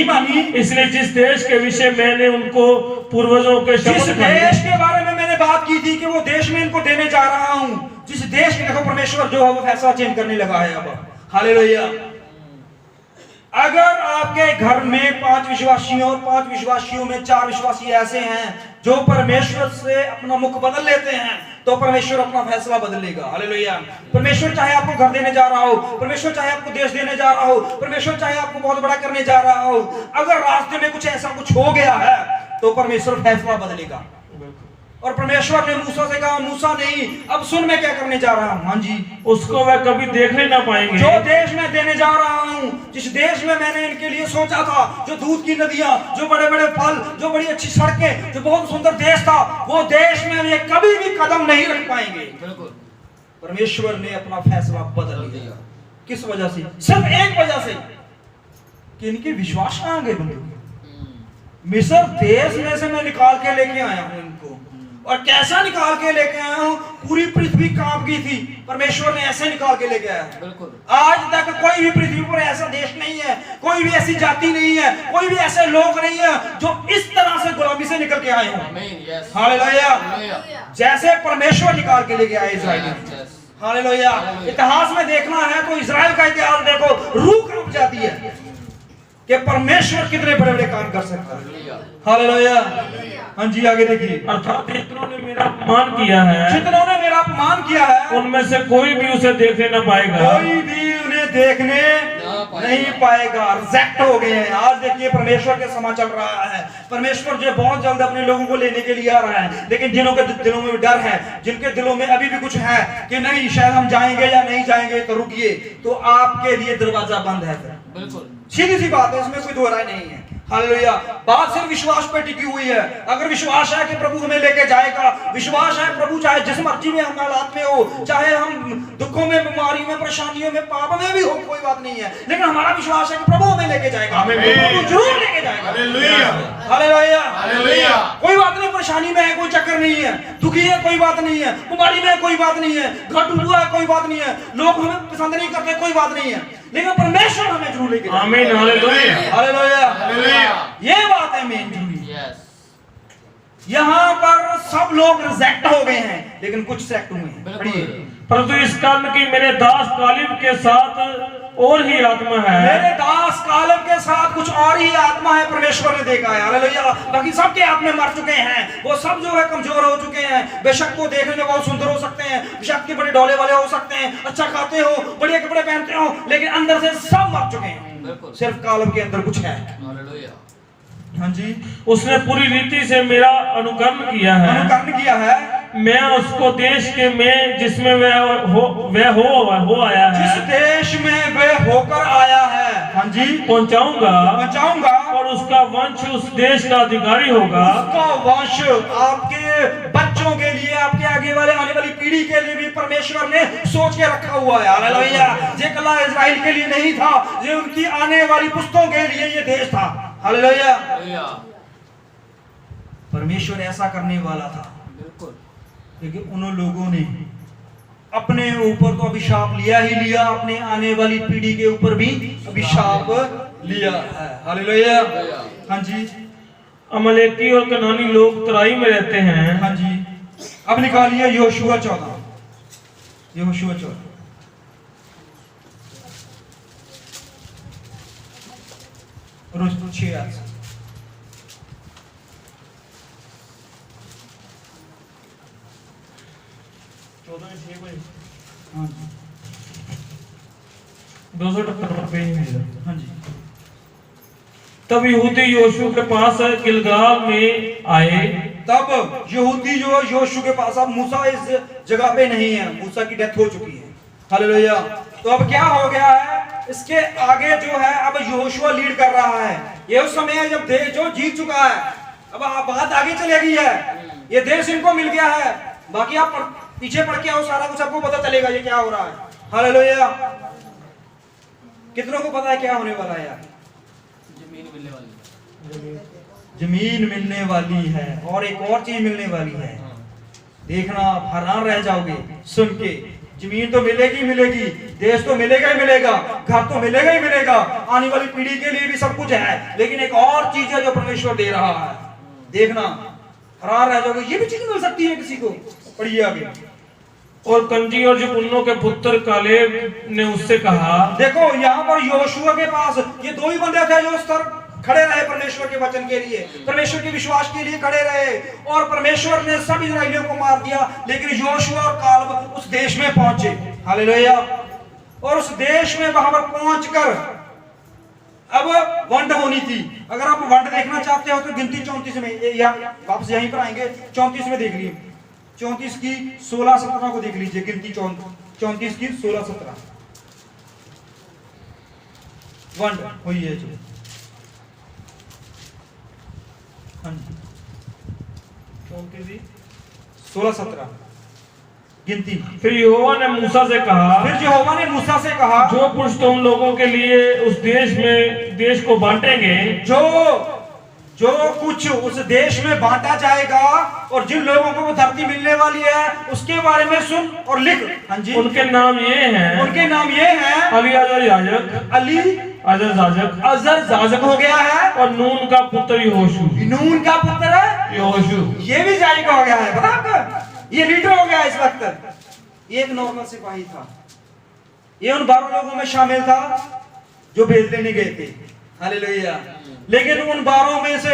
मानी। इसलिए जिस देश के विषय मैंने उनको पूर्वजों के जिस देश के बारे में मैंने बात की थी कि वो देश में इनको देने जा रहा हूँ, जिस देश के, देखो परमेश्वर जो है वो फैसला चेंज करने लगा है अब। हालेलुया। अगर आपके घर में 5 विश्वासियों और 5 विश्वासियों में 4 विश्वासी ऐसे हैं जो परमेश्वर से अपना मुख बदल लेते हैं, तो परमेश्वर अपना फैसला बदलेगा। हालेलुया। परमेश्वर चाहे आपको घर देने जा रहा हो, परमेश्वर चाहे आपको देश देने जा रहा हो, परमेश्वर चाहे आपको बहुत बड़ा करने जा रहा हो, अगर रास्ते में कुछ ऐसा कुछ हो गया है तो परमेश्वर फैसला बदलेगा। और परमेश्वर ने मूसा से कहा मूसा नहीं, अब सुन मैं क्या करने जा रहा हूँ। हाँ जी। उसको वह कभी देखने ना पाएंगे। जो देश में देने जा रहा हूँ, जिस देश में मैंने इनके लिए सोचा था, जो दूध की नदियां, जो बड़े बड़े फल, जो बड़ी अच्छी सड़कें, जो बहुत सुंदर देश था, वो देश में वे कभी भी कदम नहीं रख पाएंगे। परमेश्वर ने अपना फैसला बदल दिया। किस वजह से? सिर्फ एक वजह से कि इनके विश्वास कहाँ गए। बंधु, मिस्र देश में से मैं निकाल के लेके आया हूँ इनको, और कैसा निकाल के लेके आया हूँ, पूरी पृथ्वी कांप गई थी, परमेश्वर ने ऐसे निकाल के लेके आया। आज तक कोई भी पृथ्वी पर ऐसा देश नहीं है, कोई भी ऐसी जाति नहीं है, कोई भी ऐसे लोग नहीं है जो इस तरह से गुलामी से निकल के आए हों। हालेलुया। जैसे परमेश्वर निकाल के लेके आए इस्राएलियों। हालेलुया। इतिहास में देखना है तो इस्राएल का इतिहास देखो, रूह कांप जाती है कि परमेश्वर कितने बड़े बड़े काम कर सकता है। हालेलुया। हाँ जी। आगे देखिए। अर्थात जितनों ने मेरा अपमान किया है, जितनों ने मेरा अपमान किया है, उनमें से कोई भी उसे देखने न पाएगा। कोई भी उन्हें देखने नहीं पाएगा, रिजेक्ट हो गए हैं। आज देखिए परमेश्वर के समा चल रहा है, परमेश्वर जो बहुत जल्द अपने लोगों को लेने के लिए आ रहा है, लेकिन जिनों के दिलों में डर है, जिनके दिलों में अभी भी कुछ है कि नहीं शायद हम जाएंगे या नहीं जाएंगे, तो रुकिए, तो आपके लिए दरवाजा बंद है। बिल्कुल सीधी सी बात है, इसमें कोई दो राय नहीं है। हालेलुया। बात सिर्फ विश्वास पे टिकी हुई है। अगर विश्वास है कि प्रभु हमें लेके जाएगा, विश्वास है प्रभु चाहे जिस मर्जी में हम हालात में हो, चाहे हम दुखों में, बीमारी में, परेशानियों में, पाप में भी हो, कोई बात नहीं है, लेकिन हमारा विश्वास है कि प्रभु हमें लेके जाएगा, प्रभु जरूर लेके जाएगा। Hallelujah, hallelujah. कोई बात नहीं, परेशानी में है कोई चक्कर नहीं है, दुखी है कोई बात नहीं है, बीमारी में कोई बात नहीं है, घर डूबा है कोई बात नहीं है, लोग हमें पसंद नहीं करते कोई बात नहीं है, लेकिन परमेश्वर हमें जरूर लेके जाएगा। आमीन, हालेलुया, हालेलुया, हालेलुया। ये बात है मेन जरूरी। यस यहाँ पर सब लोग रिजेक्ट हो गए हैं, लेकिन कुछ सेलेक्ट हुए हैं। पढ़िए, परंतु इस कारण की मेरे दास कालिब के साथ और ही आत्मा है। मेरे दास कालेब के साथ कुछ और ही आत्मा है, परमेश्वर ने देखा है। हालेलुया। बाकी सबके आत्मा मर चुके हैं, वो सब जो है कमजोर हो चुके हैं। बेशक वो देखने में बहुत सुंदर हो सकते हैं, बेशक के बड़े डोले वाले हो सकते हैं, अच्छा खाते हो, बढ़िया कपड़े पहनते हो, लेकिन अंदर से सब मर चुके हैं। बिल्कुल। सिर्फ कालेब के अंदर कुछ है। हालेलुया। हाँ जी, उसने पूरी रीति से मेरा अनुकरण किया है। अनुकरण किया है। मैं उसको देश के में जिसमें वह हो आया है, जिस देश में वह होकर आया है, हाँ जी, पहुंचाऊंगा, और उसका वंश उस देश का अधिकारी होगा। उसका वंश आपके बच्चों के लिए, आपके आगे वाले आने वाली पीढ़ी के लिए भी परमेश्वर ने सोच के रखा हुआ है। हालेलुया। ये कला इजराइल के लिए नहीं था, ये उनकी आने वाली पुस्तों के लिए ये देश था। हालेलुया। परमेश्वर ऐसा करने वाला था, बिल्कुल, लेकिन उन लोगों ने अपने ऊपर तो अभिशाप लिया ही लिया, अपने आने वाली पीढ़ी के ऊपर भी अभिशाप लिया है। हालेलुया। हाँ जी, अमलेकी और कनानी लोग तराई में रहते हैं। हाँ जी। अब निकालिए यहोशुआ 14, यहोशुआ 14 और 6 आयत। हाँ जी, 278 पेज में। हाँ जी। तब यहूदी योशू के पास गिलगाल में आए। तब यहूदी जो योशू के पास, अब मूसा इस जगह पे नहीं है, मूसा की डेथ हो चुकी है। हालेलुया। तो अब क्या हो गया है, इसके आगे जो है अब यहोशुआ लीड कर रहा है। ये उस समय है जब देश जो जीत चुका है, अब बात आगे चलेगी है, ये देश इनको मिल गया है। बाकी आप पीछे पढ़ के आओ, सारा कुछ आपको पता चलेगा ये क्या हो रहा है। हालेलुया। कितनों को पता है क्या होने वाला है यार? जमीन मिलने वाली, जमीन मिलने वाली है, और एक और चीज मिलने वाली है। देखना, आप हैरान रह जाओगे सुन के। जमीन तो मिलेगी मिलेगी, देश तो मिलेगा ही मिलेगा, घर तो मिलेगा ही मिलेगा, आने वाली पीढ़ी के लिए भी सब कुछ है, लेकिन एक और चीज है जो परमेश्वर दे रहा है। देखना, हैरान रह जाओगे, ये भी चीज मिल सकती है किसी को। पढ़िए आगे। और कंजी और जपुन्नो के पुत्र कालेब ने उससे कहा। देखो यहाँ पर यहोशुआ के पास ये दो ही बंदे थे जो उस तरफ खड़े रहे, परमेश्वर के वचन के लिए, परमेश्वर के विश्वास के लिए खड़े रहे, और परमेश्वर ने सब इस्राएलियों को मार दिया। लेकिन यहोशुआ और कालेब उस देश में पहुंचे। हालेलुया। और उस देश में वहां पर पहुंचकर अब वंड होनी थी। अगर आप वंड देखना चाहते हो तो गिनती 34 में, या वापस यहीं पर आएंगे, 34 में देख लीजिए, 34 की 16-17 को देख लीजिए। गिनती 34 की 16-17 वंड हुई है जो। हाँ जी, 16-17 गिनती। फिर यहोवा ने मूसा से कहा। फिर यहोवा ने मूसा से कहा, जो पुरुष तुम लोगों के लिए उस देश को बांटेंगे, जो कुछ उस देश में बांटा जाएगा और जिन लोगों को वो धरती मिलने वाली है उसके बारे में सुन और लिख। हाँ जी। उनके नाम ये हैं। उनके नाम ये हैं, अलीआजर याजक, अलीआजर याजक, अजर याजक हो गया है, और नून का पुत्र यहोशू। नून का पुत्र है यहोशू। ये भी याजक हो गया है। पता आपको, ये लीडर हो गया इस वक्त। ये एक नॉर्मल सिपाही था, ये उन 12 लोगों में शामिल था जो भेज लेने गए थे। हालेलुया। लेकिन उन 12 में से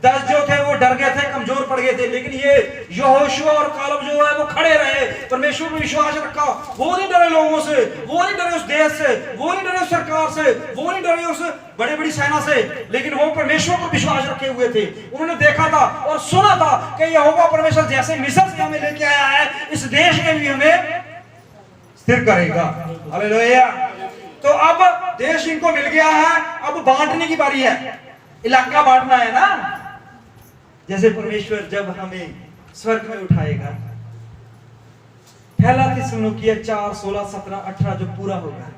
10 जो थे वो डर गए थे, कमजोर पड़ गए थे, लेकिन ये यहोशुआ और कालेब जो है वो खड़े रहे, परमेश्वर में विश्वास रखा। वो नहीं डरे लोगों से, वो नहीं डरे उस देश से, वो नहीं डरे उस सरकार से, वो नहीं डरे उस बड़ी बड़ी सेना से, लेकिन वो परमेश्वर पर विश्वास रखे हुए थे। उन्होंने देखा था और सुना था कि यहोवा परमेश्वर जैसे मिस्र से हमें लेके आया है, इस देश में भी हमें स्थिर करेगा। हालेलुया। तो अब देश इनको मिल गया है, अब बांटने की बारी है, इलाका बांटना है ना। जैसे परमेश्वर जब हमें स्वर्ग में उठाएगा, पहला थिस्सलुनीकियों 4, 16, 17, 18 जो पूरा होगा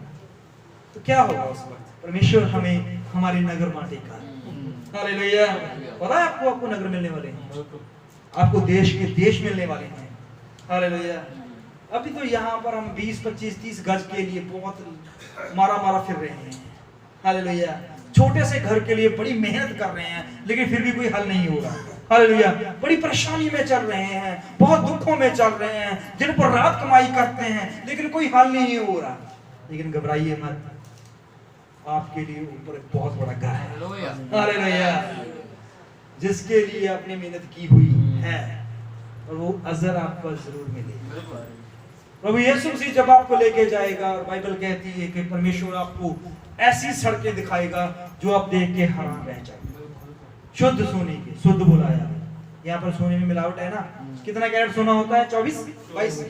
तो क्या होगा उस वक्त? परमेश्वर हमें हमारे नगर बांटेगा। हालेलुया। पता है आपको, आपको नगर मिलने वाले हैं, आपको देश के देश मिलने वाले हैं। हालेलुया। अभी तो यहाँ पर हम 20, 25, 30 गज के लिए बहुत मारा फिर रहे हैं। हालेलुया। छोटे से घर के लिए बड़ी मेहनत कर रहे हैं, लेकिन फिर भी कोई हल नहीं हो रहा। हालेलुया। बड़ी परेशानी में चल रहे हैं, बहुत दुखों में चल रहे हैं, दिन पर रात कमाई करते हैं, लेकिन कोई हल नहीं हो रहा। लेकिन घबराइए मत, आपके लिए ऊपर एक बहुत बड़ा घर है। हालेलुया। जिसके लिए आपने मेहनत की हुई है, और वो अजर आपको जरूर मिलेगा। प्रभु यीशु मसीह जब आपको लेके जाएगा, और बाइबल कहती है कि परमेश्वर आपको ऐसी सड़कें दिखाएगा जो आप देख के हैरान रह जाएंगे। शुद्ध सोने के, शुद्ध बुलाया, यहाँ पर सोने में मिलावट है ना। कितना कैरेट सोना होता है? 24, 22,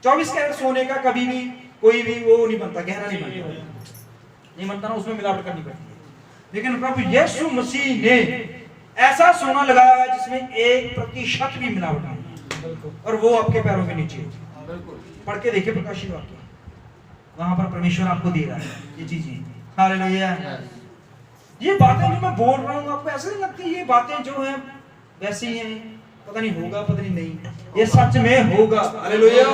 24 कैरेट सोने का कभी भी कोई भी वो नहीं बनता, गहना नहीं बनता ना, उसमें मिलावट करनी पड़ती है। लेकिन प्रभु यीशु मसीह ने ऐसा सोना लगाया है जिसमें 1% भी मिलावट नहीं, और वो आपके पैरों के नीचे। पढ़ के देखिए प्रकाशित वाक्य, वहां पर परमेश्वर आपको दे रहा है ये चीजें। हालेलुया। ये बातें जो मैं बोल रहा हूँ, आपको ऐसे नहीं लगती ये बातें जो हैं वैसे ही हैं? पता नहीं होगा, पता नहीं, ये सच में होगा। हालेलुया।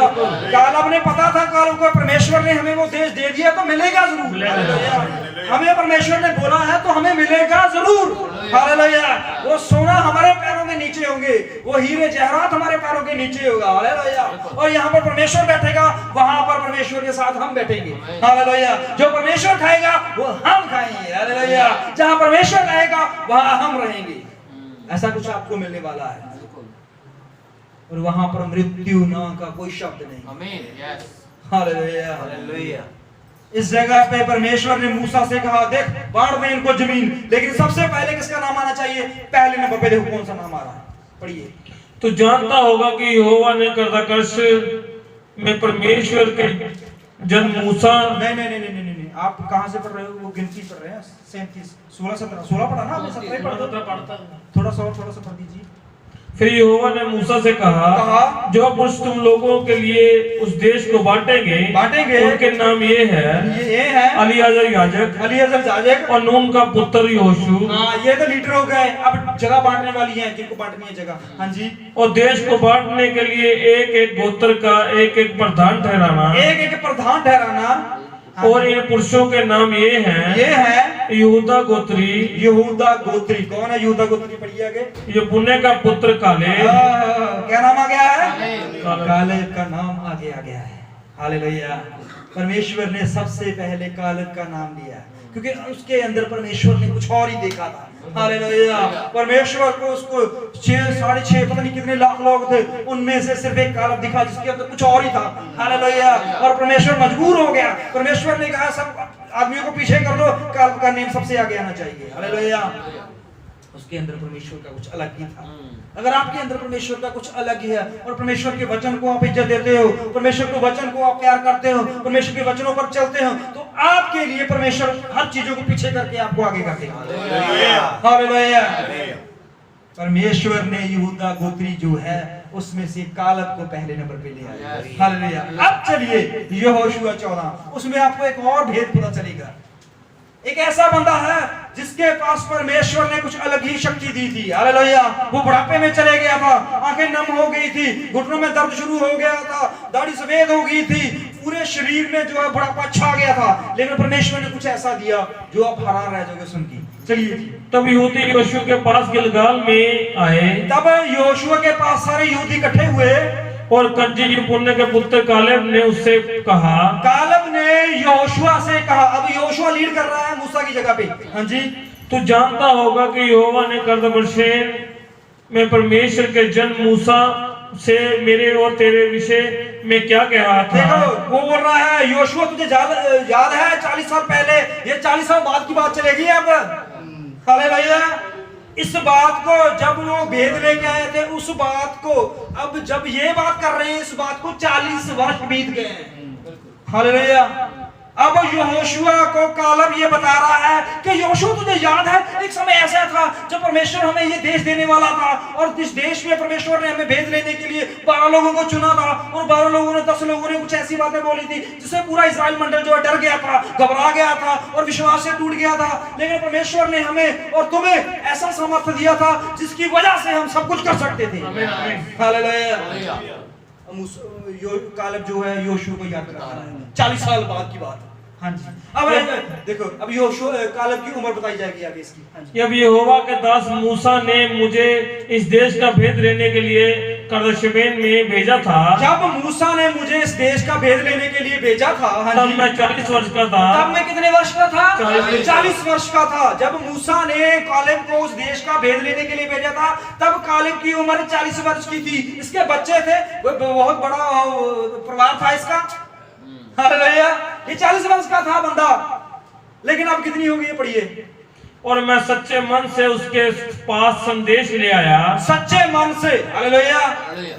कालेब ने पता था, कालेब को परमेश्वर ने हमें वो देश दे दिया तो मिलेगा जरूर। हालेलुया। हमें परमेश्वर ने बोला है तो हमें मिलेगा जरूर। हालेलुया। वो सोना हमारे पैरों के नीचे होंगे, वो हीरे जवाहरात हमारे पैरों के नीचे होगा। हालेलुया। और यहाँ पर परमेश्वर बैठेगा, वहां पर परमेश्वर के साथ हम बैठेंगे। हालेलुया। जो परमेश्वर खाएगा वो हम खाएंगे। हालेलुया। जहाँ परमेश्वर रहेगा वहां हम रहेंगे। ऐसा कुछ आपको मिलने वाला है, और वहां पर मृत्यु नाम का कोई शब्द नहीं। आमीन। यस। हालेलुया। हालेलुया। इस जगह पे परमेश्वर ने मूसा से कहा, देख बांट दे इनको जमीन, लेकिन सबसे पहले किसका नाम आना चाहिए? पहले नंबर पे देखो कौन सा नाम आ रहा है, पढ़िए। तो जानता होगा कि यहोवा ने कर्दाकश में परमेश्वर के जन मूसा। नहीं, आप कहां से पढ़ रहे हो? वो गिनती पढ़ रहे हैं 37, 16, 17, 16 पढ़ा ना आपने? 17 पढ़ा, थोड़ा सा पढ़ दीजिए। फिर यहोवा ने मूसा से कहा, जो पुरुष तुम लोगों के लिए उस देश को बांटेंगे उनके नाम ये है एलीआजर याजक और नून का पुत्र यहोशू। ये तो लीडर हो गए, अब जगह बांटने वाली है, जिनको बांटनी है जगह। हाँ जी। और देश को बांटने के लिए एक एक गोत्र का एक एक प्रधान ठहराना। और इन पुरुषों के नाम ये हैं यहूदा गोत्री। कौन है यहूदा गोत्री? पढ़िए आगे। यपुन्ने का पुत्र कालेब। क्या नाम आ गया है? कालेब का नाम आगे आ गया है। हालेलुया। परमेश्वर ने सबसे पहले कालेब का नाम लिया, क्योंकि उसके अंदर परमेश्वर ने कुछ और ही देखा था। हालेलुया। परमेश्वर को उसको 6, 6.5 पता नहीं कितने लाख लोग थे, उनमें से सिर्फ एक कालेब दिखा जिसके अंदर कुछ और ही था। हालेलुया। और परमेश्वर मजबूर हो गया, परमेश्वर ने कहा सब आदमियों को पीछे कर दो, कालेब का नाम सबसे आगे आना चाहिए। हालेलुया। उसके अंदर परमेश्वर का कुछ अलग ही था। अगर आपके अंदर परमेश्वर का कुछ अलग ही है, और परमेश्वर के वचन को आप इज्जत देते हो, परमेश्वर के वचन को आप प्यार करते हो, परमेश्वर के वचनों पर चलते हो, तो आपके लिए परमेश्वर हर चीजों को पीछे करके आपको आगे कर देगा। हालेलुया। परमेश्वर ने यहूदा गोत्री जो है उसमें से कालेब को पहले नंबर पे ले आया। हालेलुया। अब चलिए यहोशुआ 14, उसमें आपको एक और भेद पता चलेगा। एक ऐसा बंदा है जिसके पास परमेश्वर ने कुछ अलग ही शक्ति दी थी। हालेलुया। वो बुढ़ापे में चले गया था, आंखें नम हो गई थी, घुटनों में दर्द शुरू हो गया था, दाढ़ी सफेद हो गई थी, पूरे शरीर में जो है बुढ़ापा छा गया था, लेकिन परमेश्वर ने कुछ ऐसा दिया जो आप हैरान रह जाओगे सुन के। चलिए। तब यहूदी यहोशू के पास गिलगाल में आए। तब यहोशू के पास सारे यहूदी इकट्ठे हुए, और कनजी यपुन्ने के पुत्र कालेब ने उससे कहा। कालेब ने यहोशू से कहा, अब यहोशू लीड कर रहा है मूसा की जगह पे। हाँ जी। तू जानता होगा कि यहोवा ने कर्दबशेन में परमेश्वर के जन मूसा से मेरे और तेरे विषय में क्या कहा था। देखो वो बोल रहा है योशुआ तुझे याद है 40 साल पहले, ये 40 साल बाद की बात चलेगी अब। हालेलुया। इस बात को जब वो भेद लेके आए थे, उस बात को अब जब ये बात कर रहे हैं, इस बात को 40 वर्ष बीत गए हैं। हालेलुया। अब यहोशुआ को कालेब ये बता रहा है कि यहोशुआ तुझे याद है एक समय ऐसा था जब परमेश्वर हमें ये देश देने वाला था, और इस देश में परमेश्वर ने हमें भेद लेने के लिए 12 लोगों को चुना था, और 12 लोगों ने 10 लोगों ने कुछ ऐसी बातें बोली थी जिससे पूरा इस्राएल मंडल जो है डर गया था, घबरा गया था और विश्वास से टूट गया था। लेकिन परमेश्वर ने हमें और तुम्हें ऐसा सामर्थ्य दिया था जिसकी वजह से हम सब कुछ कर सकते थे। हालेलुया। कालेब जो है यहोशुआ को याद कर रहा है 40 साल बाद की बात। हाँ जी। अब देखो अब यहोशुआ कालेब की उम्र बताई जाएगी आगे इसकी। हाँ जी। अब यहोवा के दास मूसा ने मुझे इस देश का भेद लेने के लिए कर्दशेन में भेजा था। जब मूसा ने मुझे इस देश का भेद लेने के लिए भेजा था, हाँ तब मैं 40 वर्ष का था। तब मैं कितने वर्ष का था? 40 वर्ष का था। जब मूसा ने कालेब को उस देश का भेद लेने के लिए भेजा था, तब कालेब की उम्र 40 वर्ष की थी। इसके बच्चे थे, बहुत बड़ा परिवार था इसका। हालेलुया। ये 40 वर्ष का था बंदा, लेकिन अब कितनी हो गई है पढ़िए। और मैं सच्चे मन से उसके पास संदेश ले आया। सच्चे मन से। हालेलुया।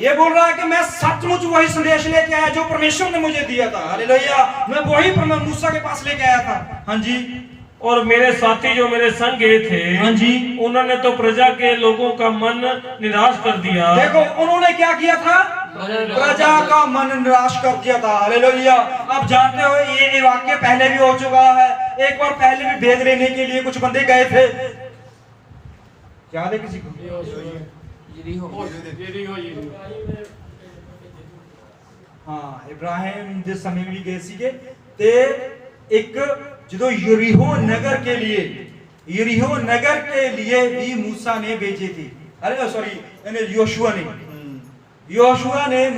ये बोल रहा है कि मैं सचमुच वही संदेश लेके आया जो परमेश्वर ने मुझे दिया था। हालेलुया। मैं वही मूसा के पास लेके आया था। हाँ जी। और मेरे साथी जो मेरे संग गए थे, हाँ जी, उन्होंने तो प्रजा के लोगों का मन निराश कर दिया। देखो उन्होंने क्या किया था? प्रजा का मन निराश कर दिया था। हालेलुया। आप जानते हो ये वाक्य पहले भी हो चुका है। एक बार पहले भी भेद लेने के लिए कुछ बंदे गए थे, याद है किसी को? हाँ, इब्राहिम जिस समय भी गए सीगे ते एक जो यरीहो नगर के लिए भी मूसा ने भेजे थे। अरे सॉरी योशुआ ने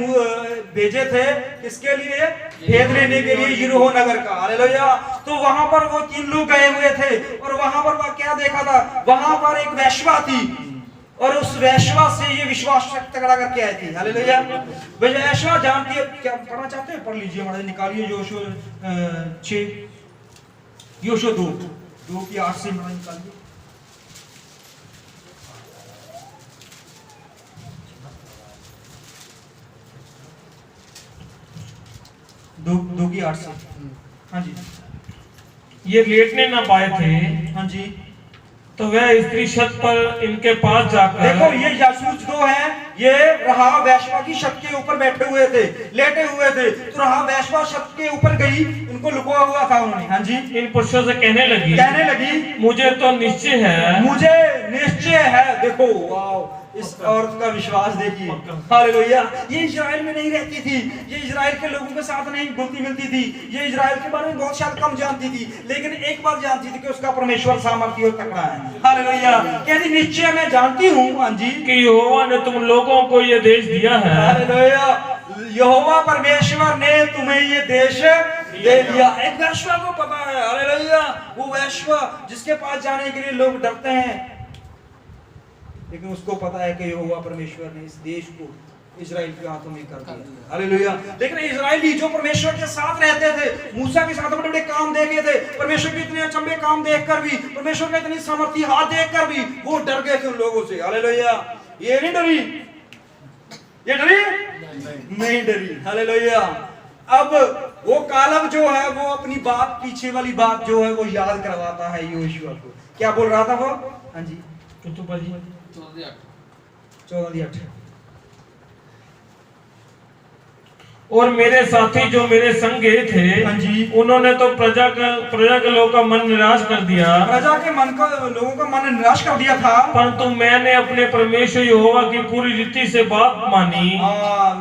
भेजे थे किसके लिए? भेद लेने के लिए यरीहो नगर का। हालेलुया। तो वहां पर वो 3 लोग गए हुए थे, और वहां पर वो क्या देखा था? वहां पर एक वेश्या थी, और उस वेश्या से ये विश्वास तगड़ा करके आए थे। हालेलुया। वेश्या जानती है क्या? पढ़ना चाहते हैं? पढ़ लीजिए, हमारे निकालिए योशुआ 6, योशुआ 2 की 8 से निकालिए। दो की 8 से। हाँ जी। ये लेटने ना पाए थे। हाँ जी। तो वह स्त्री छत पर इनके पास जाकर, देखो ये जासूस 2 हैं, ये राहाब वेश्या की छत के ऊपर बैठे हुए थे, लेटे हुए थे। तो राहाब वेश्या छत के ऊपर गई, इनको लुकोया हुआ था उन्होंने। हाँ जी। इन पुरुषों से कहने लगी मुझे तो निश्चय है। देखो वाओ, इस औरत का विश्वास देखिए। हालेलुया। ये इजराइल में नहीं रहती थी, ये इजराइल के लोगों के साथ नहीं घुलती मिलती थी, ये इजराइल के बारे में बहुत शायद कम जानती थी, लेकिन एक बात जानती थी कि उसका परमेश्वर सामर्थ्य और तगड़ा है। हालेलुया। कहती निश्चय मैं जानती हूँ, हाँ जी, कि यहोवा ने तुम लोगों को ये देश दिया है। हालेलुया। यहोवा परमेश्वर ने तुम्हें ये देश दे दिया। एक वेश्या को पता है। हालेलुया। वो वेश्या जिसके पास जाने के लिए लोग डरते हैं, लेकिन उसको पता है कि यहोवा परमेश्वर ने इस देश को इजराइल के हाथों में कर दिया। हालेलुया। लेकिन इजराइली जो परमेश्वर के साथ रहते थे, मूसा के साथ बड़े बड़े काम देखे थे, परमेश्वर के इतने अचंभे काम देखकर भी, परमेश्वर के इतनी सामर्थ्य हाथ देखकर भी वो डर गए थे उन लोगों से। हालेलुया। ये नहीं डरी, ये डरी नहीं डरी। हालेलुया। अब वो कालेब जो है वो अपनी बात, पीछे वाली बात जो है वो याद करवाता है यहोशुआ को। क्या बोल रहा था वो? हाँ जी। 14:8। और मेरे साथी जो मेरे संग गए थे, हाँ जी, उन्होंने तो प्रजा के लोगों का मन निराश कर दिया। प्रजा के लोगों का मन निराश कर दिया था। परंतु मैंने अपने परमेश्वर यहोवा की पूरी रीति से बात मानी।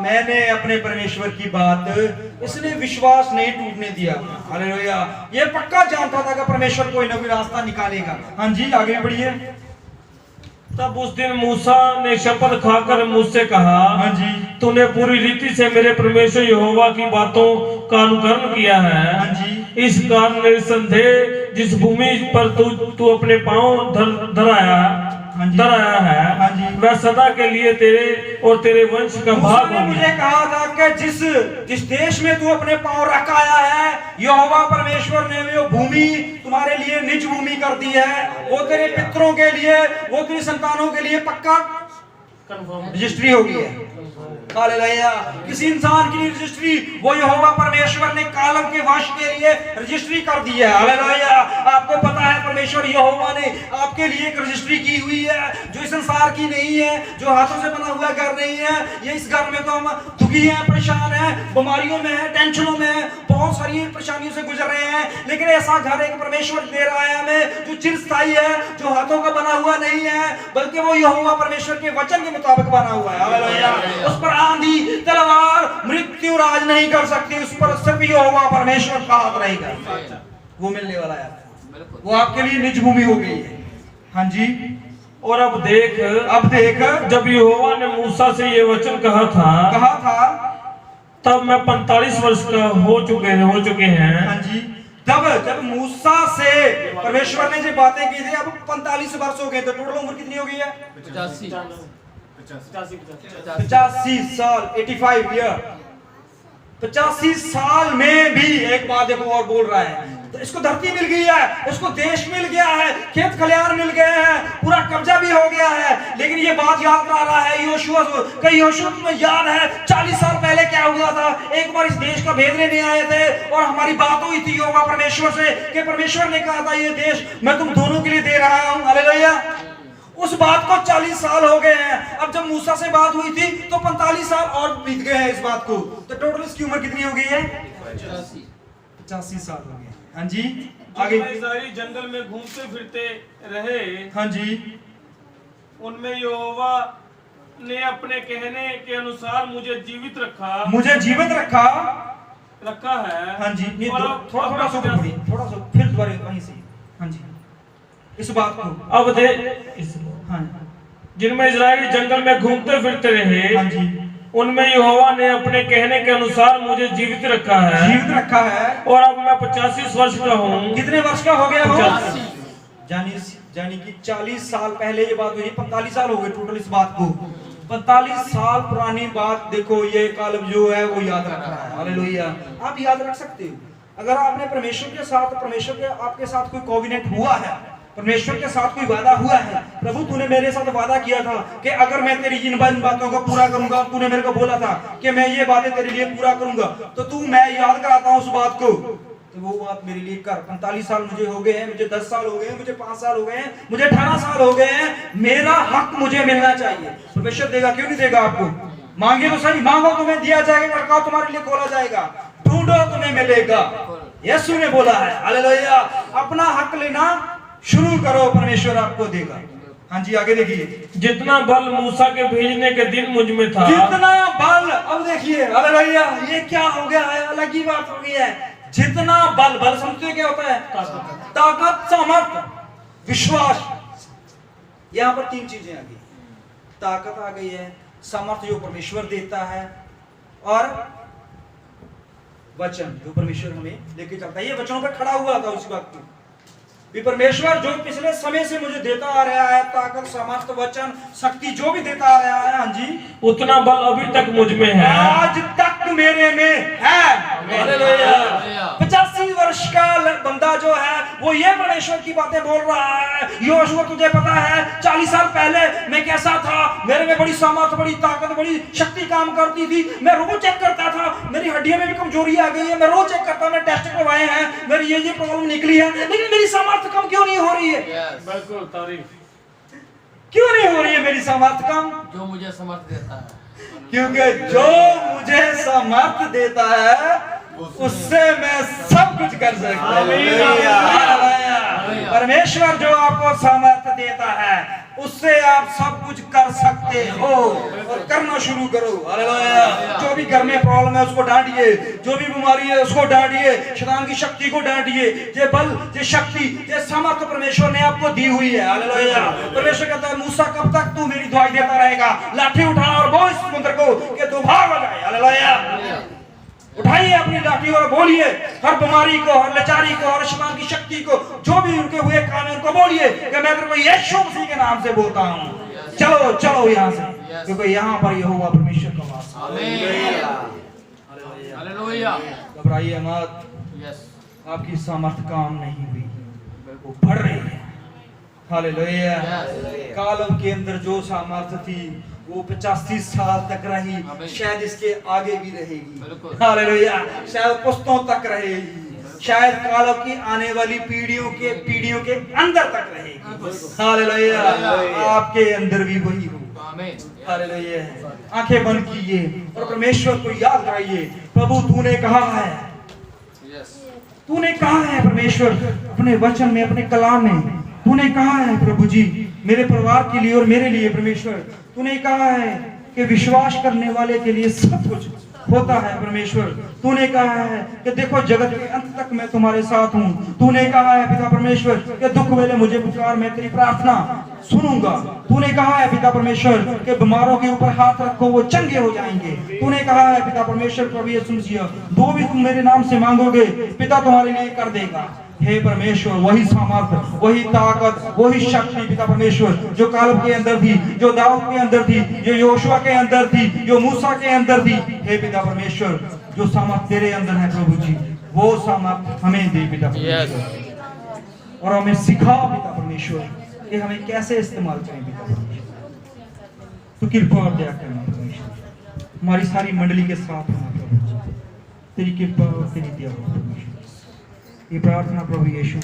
मैंने अपने परमेश्वर की बात, इसने विश्वास नहीं टूटने दिया। हालेलुया। ये पक्का जानता था कि परमेश्वर कोई ना कोई रास्ता निकालेगा। हाँ जी, आगे बढ़िए। तब उस दिन मूसा ने शपथ खाकर मुझसे कहा, हाँ जी, तूने पूरी रीति से मेरे परमेश्वर यहोवा की बातों का अनुकरण किया है। हाँ जी। इस कारण निसंदेह जिस भूमि पर तू अपने पांव धर आया है वह सदा के लिए तेरे और तेरे वंश का भाग ने मुझे कहा था कि जिस देश में तू अपने पांव रख आया है, यहोवा परमेश्वर ने वो भूमि तुम्हारे लिए निज भूमि कर दी है। वो तेरे पितरों के लिए, वो तेरी संतानों के लिए पक्का रजिस्ट्री होगी है। हालेलुया। किसी इंसान की रजिस्ट्री वो यहोवा परमेश्वर ने कालम के वंश के लिए रजिस्ट्री कर दी है। हालेलुया। आपको पता है परमेश्वर यहोवा ने आपके लिए एक रजिस्ट्री की हुई है जो इस संसार की नहीं है, जो हाथों से बना हुआ घर नहीं है। ये इस घर में तो हम दुखी हैं, परेशान हैं, बीमारियों में हैं, टेंशनों में हैं, बहुत सारी परेशानियों से गुजर रहे हैं, लेकिन ऐसा घर एक परमेश्वर दे रहा है हमें जो चिरस्थायी है, जो हाथों का बना हुआ नहीं है, बल्कि वो यहोवा परमेश्वर के वचन के मुताबिक बना हुआ है। हालेलुया। उस पर आंधी, तलवार, मृत्यु राज नहीं कर सकती। उस पर सिर्फ यहोवा परमेश्वर का हाथ रहेगा। वो मिलने वाला है, वो आपके लिए निज भूमि हो गई है। हाँ जी। और अब देख जब यहोवा ने मूसा से ये वचन कहा था तब मैं 45 वर्ष का हो चुके हैं। हाँ जी। जब मूसा से परमेश्वर ने जो बातें की थी, अब 45 वर्ष हो गए, तो टोटल उम्र कितनी हो गई है? 85 साल, 85 ईयर। 85 साल में भी एक बात देखो और बोल रहा है, तो इसको धरती मिल गई है, उसको देश मिल गया है, खेत खलियान मिल गए हैं, पूरा कब्जा भी हो गया है। लेकिन ये बात याद करा रहा है यहोशुआ को, कई यहोशुआ तुम्हें याद है 40 साल पहले क्या हुआ था? एक बार इस देश का भेद लेने आए थे और हमारी बात हुई थी यहोवा परमेश्वर से कि परमेश्वर ने कहा था ये देश मैं तुम दोनों के लिए दे रहा हूं। हालेलुया। उस बात को 40 साल हो गए हैं। अब जब मूसा से बात हुई थी तो 45 साल और बीत गए हैं इस बात को, तो टोटल इसकी उम्र कितनी हो गई है? 85 साल हो गए। हाँ जी। आगे इस्राएली जंगल में घूमते फिरते रहे। हाँ जी। उनमें यहोवा ने अपने कहने के अनुसार मुझे जीवित रखा है। हाँ जी। थोड़ा सा फिर दोबारा वहीं से। हाँ जी। इस बात को अब हाँ। जिनमें इस्राएली जंगल में घूमते फिरते रहे। हाँ जी। उनमें यहोवा ने अपने कहने के अनुसार मुझे जीवित रखा है। और अब मैं 85 वर्ष का हूँ। कितने वर्ष का हो गया हो? यानी कि 40 साल पहले ये बात हुई, 45 साल हो गए टोटल इस बात को। 45 साल पुरानी बात देखो, ये कालब जो है वो याद रख रहा है। हालेलुया। आप याद रख सकते हो अगर आपने परमेश्वर के आपके साथ कोई कोविनेंट हुआ है, परमेश्वर के साथ कोई वादा हुआ है। प्रभु तूने मेरे साथ वादा किया था कि अगर मैं तेरी इन बातों को पूरा करूंगा, तूने मेरे को बोला था कि मैं ये बातें तेरे लिए पूरा करूंगा, तो तू मैं याद कराता हूं उस बात को, तो वो बात मेरे लिए कर। 45 साल मुझे हो गए हैं, मुझे 10 साल हो गए हैं, मुझे 5 साल हो गए हैं, मुझे 18 साल हो गए हैं, मेरा हक मुझे मिलना चाहिए। परमेश्वर देगा, क्यों नहीं देगा? आपको मांगे तो सही, मांगो तुम्हें दिया जाएगा, लड़काओ तुम्हारे लिए खोला जाएगा, ढूंढो तुम्हें मिलेगा। यीशु ने बोला है। हालेलुया। अपना हक लेना शुरू करो, परमेश्वर आपको देगा। हाँ जी। आगे देखिए। जितना बल मूसा के भेजने के दिन मुझ में था, जितना बल, अब देखिए हालेलुया, ये क्या हो गया है? अलग ही बात हो गई है। जितना बल समझते क्या होता है? ताकत, सामर्थ, विश्वास। यहां पर 3 चीजें आ गई। ताकत आ गई है, सामर्थ जो परमेश्वर देता है, और वचन जो परमेश्वर हमें लेके चलता है। ये वचनों पर खड़ा हुआ था उस वक्त भी। परमेश्वर जो पिछले समय से मुझे देता आ रहा है, ताकत, सामर्थ, वचन, शक्ति जो भी देता आ रहा है, हाँ जी, उतना बल अभी तक मुझ में है, आज तक मेरे में है। 85 वर्ष का बंदा जो है वो ये परमेश्वर की बातें बोल रहा है। यहोशुआ तुझे पता है 40 साल पहले मैं कैसा था? मेरे में बड़ी सामर्थ, बड़ी ताकत, बड़ी शक्ति काम करती थी। मैं रोज चेक करता था, मेरी हड्डियों में भी कमजोरी आ गई है, मैं रोज चेक करता, मैं टेस्ट करवाए हैं, मेरी ये प्रॉब्लम निकली है, लेकिन मेरी सामर्थ कम क्यों नहीं हो रही है? बिल्कुल तारीफ। क्यों नहीं हो रही है मेरी सामर्थ कम? जो मुझे समर्थ देता है, क्योंकि जो मुझे सामर्थ देता है उससे मैं सब कुछ कर सकता हूं। परमेश्वर जो आपको सामर्थ देता है उससे आप सब कुछ कर सकते हो, और करना शुरू करो। हालेलुया। जो भी घर में प्रॉब्लम है उसको डांटिए, जो भी बीमारी है उसको डांटिए, शैतान की शक्ति को डांटिए। ये बल, ये शक्ति, ये सामर्थ परमेश्वर ने आपको दी हुई है। हालेलुया। परमेश्वर कहता है मूसा कब तक तू मेरी दुआई देता रहेगा? लाठी उठा और बोल इस समुद्र को कि तू भाग हो जाए। हालेलुया। उठाइए अपनी लाठी और बोलिए, हर बीमारी को, हर लाचारी को, हर शैतान की शक्ति को, जो भी उनके हुए काम है उनको बोलिए कि मैं तेरे को यीशु मसीह के नाम से बोलता हूँ, चलो चलो यहाँ से, क्योंकि यहाँ पर यहोवा परमेश्वर का वास है। आमीन। हालेलुया। घबराइए मत, यस। आपकी सामर्थ काम नहीं हुई, वो बढ़ रही है। हालेलुया। कालम के अंदर जो सामर्थ थी वो 85 साल तक रही, शायद इसके आगे भी रहेगी। हालेलुया। शायद पुश्तों तक रहेगी, शायद कालम की आने वाली पीढ़ियों के अंदर तक रहेगी। हालेलुया। आपके अंदर भी वही हो। हालेलुया। आंखें बंद कीजिए और परमेश्वर को याद कराइए, प्रभु तूने कहा है, तूने कहा है परमेश्वर अपने वचन में, अपने कलाम में तूने कहा है प्रभु जी मेरे परिवार के लिए और मेरे लिए, परमेश्वर तूने कहा है कि विश्वास करने वाले के लिए सब कुछ होता है। परमेश्वर तूने कहा है कि देखो जगत के अंत तक मैं तुम्हारे साथ हूँ। तूने कहा है पिता परमेश्वर कि दुख वेले मुझे पुकार, मैं तेरी प्रार्थना सुनूंगा। तूने कहा है पिता परमेश्वर कि बीमारों के ऊपर हाथ रखो वो चंगे हो जाएंगे। तूने कहा है पिता परमेश्वर प्रभु यीशु मसीह, जो भी तुम मेरे नाम से मांगोगे पिता तुम्हारे लिए कर देगा। हे परमेश्वर, वही सामर्थ, वही ताकत, वही शक्ति पिता परमेश्वर जो कालेब के अंदर थी, जो दाऊद के अंदर थी, जो योशुआ के अंदर थी, जो मूसा के अंदर थी, हे पिता परमेश्वर जो सामर्थ तेरे अंदर है प्रभु जी, वो सामर्थ हमें दे पिता परमेश्वर। और हमें सिखा पिता परमेश्वर कि हमें कैसे इस्तेमाल करें पिता परमेश्वर। तो कृपा और दया करना परमेश्वर, हमारी सारी मंडली के साथ होना प्रभु जी, तेरी कृपा और तेरी दया परमेश्वर। ये प्रार्थना प्रभु यीशु